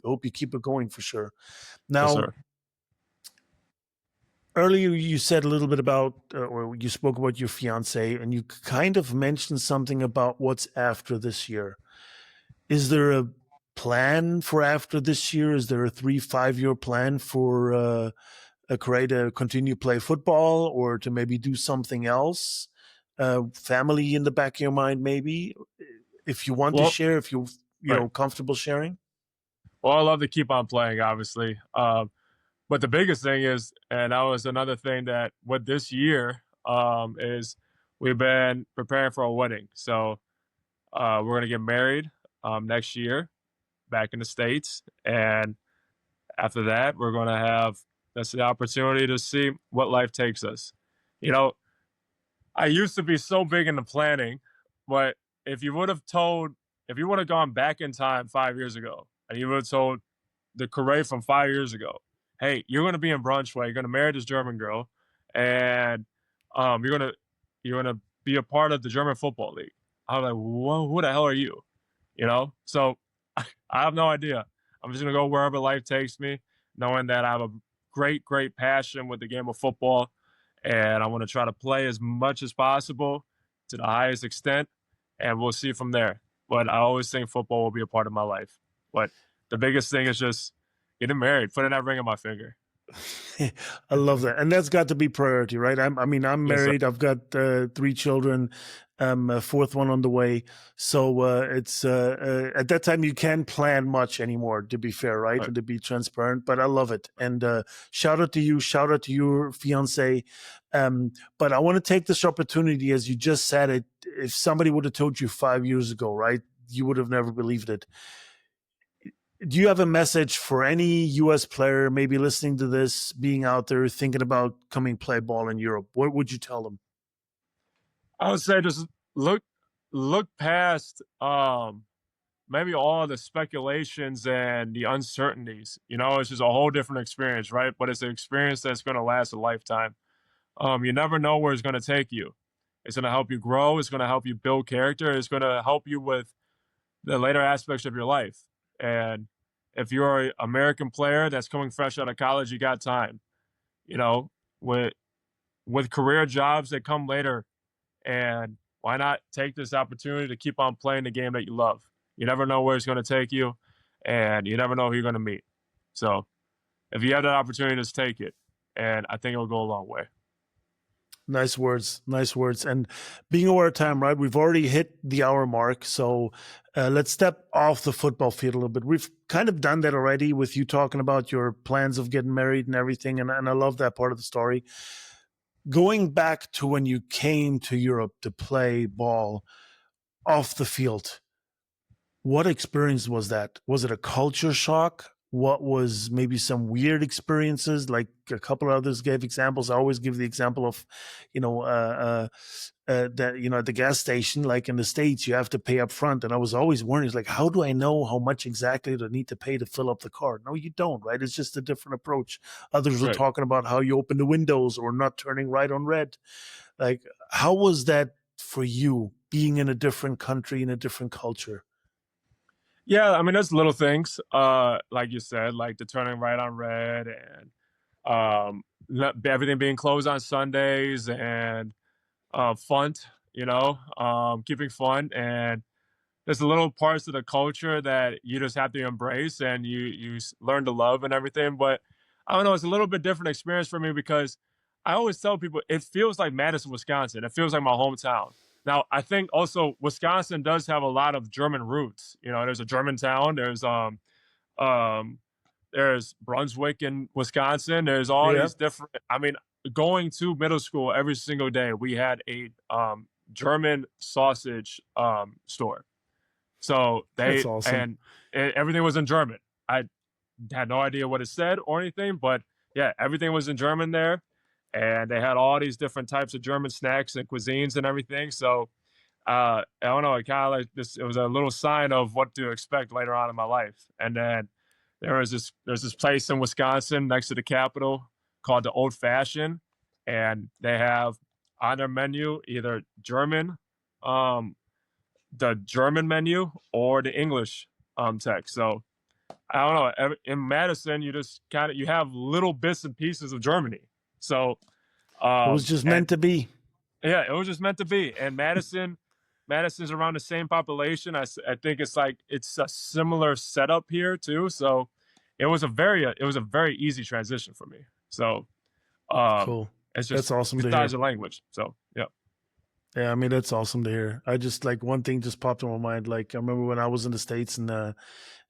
hope you keep it going for sure. Now, yes, earlier you said a little bit about, or you spoke about your fiance, and you kind of mentioned something about what's after this year. Is there a plan for after this year? Is there a 3-5-year plan for Karé to continue to play football or to maybe do something else? Family in the back of your mind, maybe, if you want to share, if you know comfortable sharing. Well, I love to keep on playing, obviously. But the biggest thing is, and that was another thing that with this year is we've been preparing for a wedding. So we're going to get married next year. back in the States. And after that, we're going to have that's the opportunity to see what life takes us. You know, I used to be so big into planning, but if you would have gone back in time 5 years ago and you would have told the Karé from 5 years ago, hey, you're going to be in Braunschweig, you're going to marry this German girl, and you're gonna be a part of the German football league. I was like, whoa, who the hell are you? You know? So I have no idea. I'm just gonna go wherever life takes me, knowing that I have a great, great passion with the game of football, and I want to try to play as much as possible to the highest extent, and we'll see from there. But I always think football will be a part of my life. But the biggest thing is just getting married, putting that ring on my finger. I love that, and that's got to be priority, right? I'm married. Yes, I've got 3 children, a 4th one on the way. So it's at that time you can't plan much anymore. To be fair, right? And to be transparent, but I love it. And shout out to you, shout out to your fiance. But I want to take this opportunity, as you just said it. If somebody would have told you 5 years ago, right, you would have never believed it. Do you have a message for any U.S. player maybe listening to this, being out there thinking about coming play ball in Europe? What would you tell them? I would say just look past maybe all the speculations and the uncertainties. You know, it's just a whole different experience, right? But it's an experience that's going to last a lifetime. You never know where it's going to take you. It's going to help you grow. It's going to help you build character. It's going to help you with the later aspects of your life. And if you're an American player that's coming fresh out of college, you got time. You know, with career jobs that come later, and why not take this opportunity to keep on playing the game that you love? You never know where it's going to take you, and you never know who you're going to meet. So if you have that opportunity, just take it, and I think it'll go a long way. Nice words, nice words. And being aware of time, right? We've already hit the hour mark, so let's step off the football field a little bit. We've kind of done that already with you talking about your plans of getting married and everything, and I love that part of the story. Going back to when you came to Europe to play ball off the field, what experience was that? Was it a culture shock? What was maybe some weird experiences? Like a couple of others gave examples. I always give the example of, that, at the gas station, like in the States, you have to pay up front. And I was always wondering, like, how do I know how much exactly to need to pay to fill up the car? No, you don't, right? It's just a different approach. Others were talking about how you open the windows or not turning right on red. Like, how was that for you, being in a different country, in a different culture? Yeah, I mean, there's little things, like you said, like the turning right on red, and everything being closed on Sundays, and fun, keeping fun. And there's little parts of the culture that you just have to embrace, and you learn to love and everything. But I don't know, it's a little bit different experience for me, because I always tell people it feels like Madison, Wisconsin. It feels like my hometown. Now, I think also Wisconsin does have a lot of German roots. You know, there's a Germantown. There's Brunswick in Wisconsin. There's all these different. I mean, going to middle school every single day, we had a German sausage store. So That's awesome. and everything was in German. I had no idea what it said or anything, but yeah, everything was in German there. And they had all these different types of German snacks and cuisines and everything. So I don't know, it kind of like this. It was a little sign of what to expect later on in my life. And then there's this place in Wisconsin next to the Capitol called the Old Fashioned, and they have on their menu either German, the German menu, or the English text. So I don't know. In Madison, you have little bits and pieces of Germany. So it was just meant to be. Yeah, it was just meant to be. And Madison's around the same population. I think it's a similar setup here too. So it was a very easy transition for me. So cool. It's just that's awesome to hear. Besides the language. So yeah. Yeah, I mean, that's awesome to hear. I just one thing just popped in my mind. Like, I remember when I was in the States, and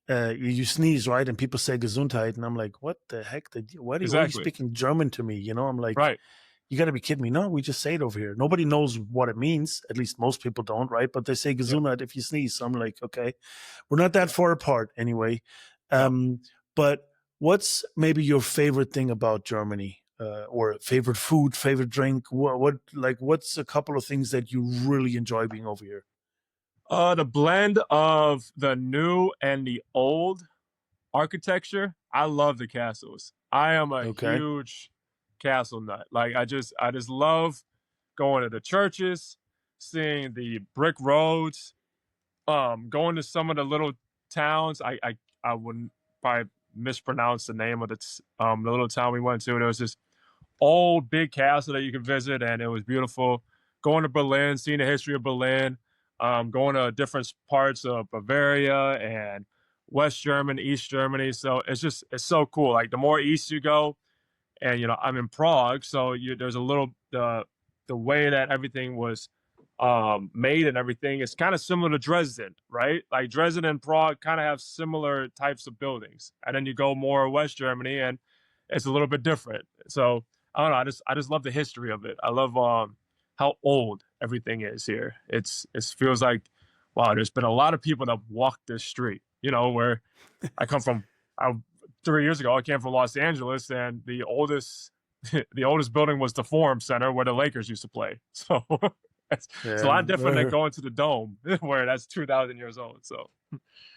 you sneeze, right? And people say Gesundheit, and I'm like, what the heck? Why are you speaking German to me? I'm like, right. you got to be kidding me. No, we just say it over here. Nobody knows what it means. At least most people don't, right? But they say Gesundheit if you sneeze. So I'm like, okay, we're not that far apart anyway. But what's maybe your favorite thing about Germany, or favorite food, favorite drink? What's a couple of things that you really enjoy being over here? The blend of the new and the old architecture. I love the castles. I am a Okay. huge castle nut. Like I just love going to the churches, seeing the brick roads, going to some of the little towns. I wouldn't probably mispronounce the name of the little town we went to. There was this old big castle that you could visit, and it was beautiful. Going to Berlin, seeing the history of Berlin, going to different parts of Bavaria and West Germany, East Germany. So it's so cool. Like the more east you go, and I'm in Prague, so there's a little the way that everything was made and everything is kind of similar to Dresden, right? Like Dresden and Prague kind of have similar types of buildings, and then you go more West Germany, and it's a little bit different. So I don't know. I just love the history of it. I love how old everything is here. It feels like, wow, there's been a lot of people that walked this street. Where I come from. 3 years ago, I came from Los Angeles, and the oldest building was the Forum Center where the Lakers used to play. So it's a lot different than going to the Dome, where that's 2,000 years old. So.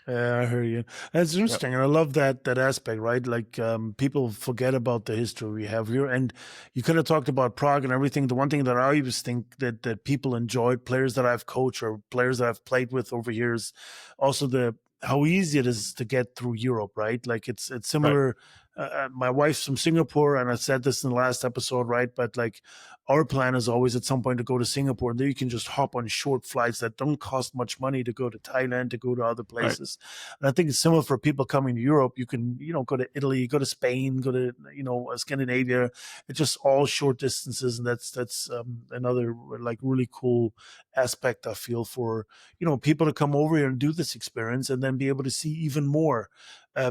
Yeah, I hear you. That's interesting, and I love that aspect, right? Like people forget about the history we have here, and you could have talked about Prague and everything. The one thing that I always think that people enjoyed, players that I've coached or players that I've played with over here, is also how easy it is to get through Europe, right? Like it's similar. My wife's from Singapore, and I said this in the last episode, right? But like our plan is always at some point to go to Singapore, and there you can just hop on short flights that don't cost much money to go to Thailand, to go to other places. Right. And I think it's similar for people coming to Europe. You can, go to Italy, go to Spain, go to, Scandinavia. It's just all short distances. And that's another like really cool aspect I feel for, people to come over here and do this experience and then be able to see even more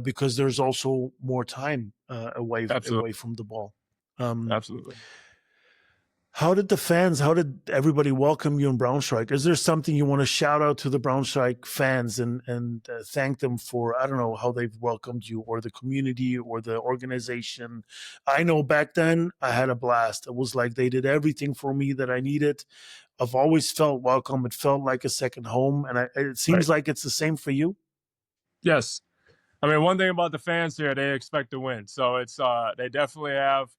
because there's also more time away from the ball. Absolutely. How did everybody welcome you in Braunschweig? Is there something you want to shout out to the Braunschweig fans and thank them for, I don't know, how they've welcomed you or the community or the organization? I know back then I had a blast. It was like they did everything for me that I needed. I've always felt welcome. It felt like a second home. And it seems like it's the same for you. Yes. I mean, one thing about the fans here, they expect to win. So it's they definitely have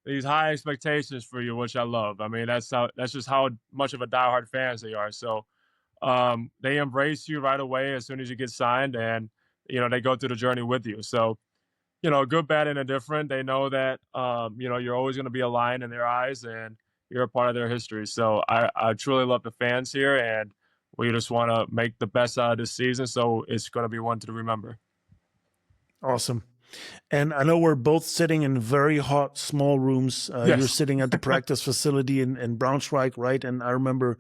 these high expectations for you, which I love. I mean, that's just how much of a diehard fans they are. So they embrace you right away as soon as you get signed, and they go through the journey with you. So good, bad, and indifferent. They know that you're always going to be a lion in their eyes, and you're a part of their history. So I truly love the fans here, and we just want to make the best out of this season. So it's going to be one to remember. Awesome. And I know we're both sitting in very hot, small rooms. Yes. You're sitting at the practice facility in Braunschweig, right? And I remember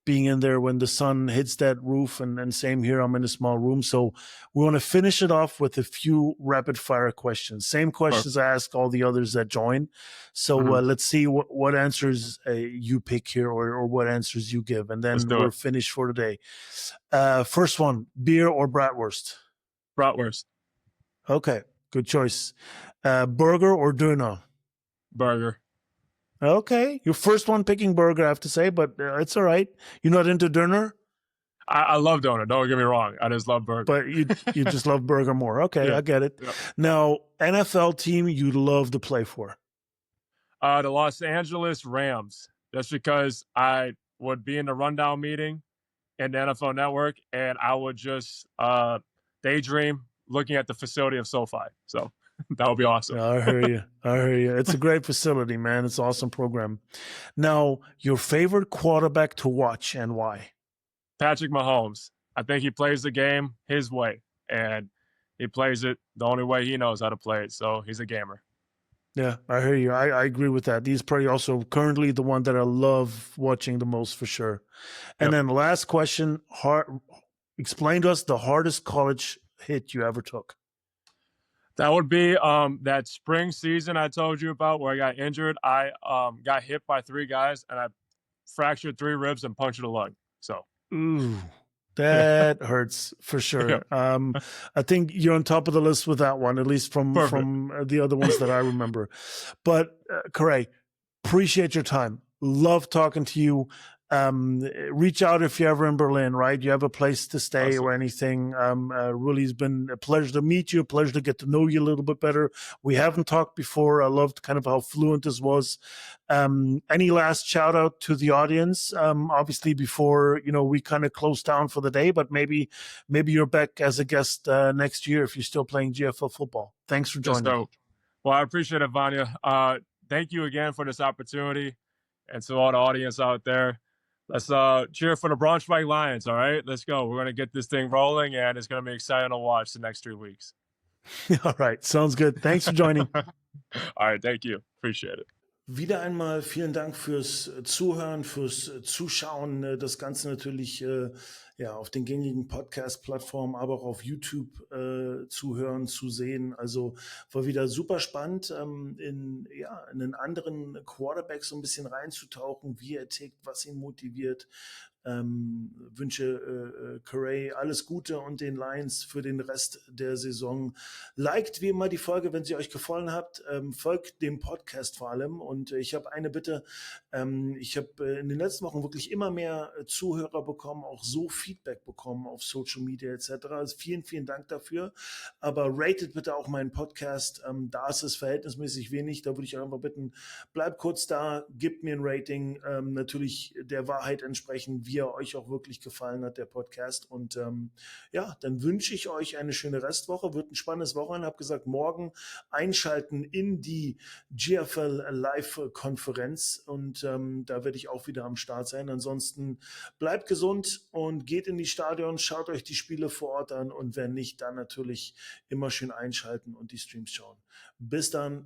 being in there when the sun hits that roof, and same here, I'm in a small room. So we want to finish it off with a few rapid fire questions. Same questions I ask all the others that join. So let's see what answers you pick here or what answers you give. And then we're finished for today. First one, beer or bratwurst? Bratwurst. Okay. Good choice. Burger or döner? Burger. Okay. Your first one picking burger, I have to say, but it's all right. You're not into döner? I love döner. Don't get me wrong. I just love burger. But you just love burger more. Okay, yeah. I get it. Yeah. Now, NFL team you'd love to play for? The Los Angeles Rams. Just because I would be in the rundown meeting in the NFL Network, and I would just daydream looking at the facility of SoFi. So that would be awesome. I hear you. It's a great facility, man. It's an awesome program. Now, your favorite quarterback to watch and why? Patrick Mahomes. I think he plays the game his way, and he plays it the only way he knows how to play it. So he's a gamer. Yeah, I hear you. I agree with that. He's probably also currently the one that I love watching the most for sure. And then last question, explain to us the hardest college hit you ever took. That would be that spring season I told you about where I got injured. I got hit by 3 guys and I fractured 3 ribs and punctured a lung. So Ooh, that hurts for sure. I think you're on top of the list with that one, at least from the other ones that I remember. But Karé, appreciate your time. Love talking to you. Reach out if you're ever in Berlin, right? You have a place to stay or anything. Really, it's been a pleasure to meet you, a pleasure to get to know you a little bit better. We haven't talked before. I loved kind of how fluent this was. Any last shout out to the audience? Obviously, before we kind of close down for the day, but maybe you're back as a guest next year if you're still playing GFL football. Thanks for joining. Well, I appreciate it, Vanya. Thank you again for this opportunity, and to all the audience out there. Let's cheer for the Braunschweig Lions, all right? Let's go. We're going to get this thing rolling, and it's going to be exciting to watch the next 3 weeks. All right, sounds good. Thanks for joining. All right, thank you. Appreciate it. Wieder einmal vielen Dank fürs Zuhören, fürs Zuschauen. Das Ganze natürlich auf den gängigen Podcast-Plattformen, aber auch auf YouTube zuhören, zu sehen. Also war wieder super spannend, in einen anderen Quarterback so ein bisschen reinzutauchen, wie er tickt, was ihn motiviert. Wünsche Karé alles Gute und den Lions für den Rest der Saison. Liked wie immer die Folge, wenn sie euch gefallen hat. Folgt dem Podcast vor allem. Und ich habe eine Bitte. Ich habe in den letzten Wochen wirklich immer mehr Zuhörer bekommen, auch so Feedback bekommen auf Social Media etc. Also vielen, vielen Dank dafür. Aber ratet bitte auch meinen Podcast. Da ist es verhältnismäßig wenig. Da würde ich einfach bitten, bleibt kurz da, gebt mir ein Rating. Natürlich der Wahrheit entsprechend, wie er euch auch wirklich gefallen hat, der Podcast. Und dann wünsche ich euch eine schöne Restwoche. Wird ein spannendes Wochenende. Habe gesagt, morgen einschalten in die GFL Live-Konferenz. Und da werde ich auch wieder am Start sein. Ansonsten bleibt gesund und geht in die Stadion, schaut euch die Spiele vor Ort an. Und wenn nicht, dann natürlich immer schön einschalten und die Streams schauen. Bis dann.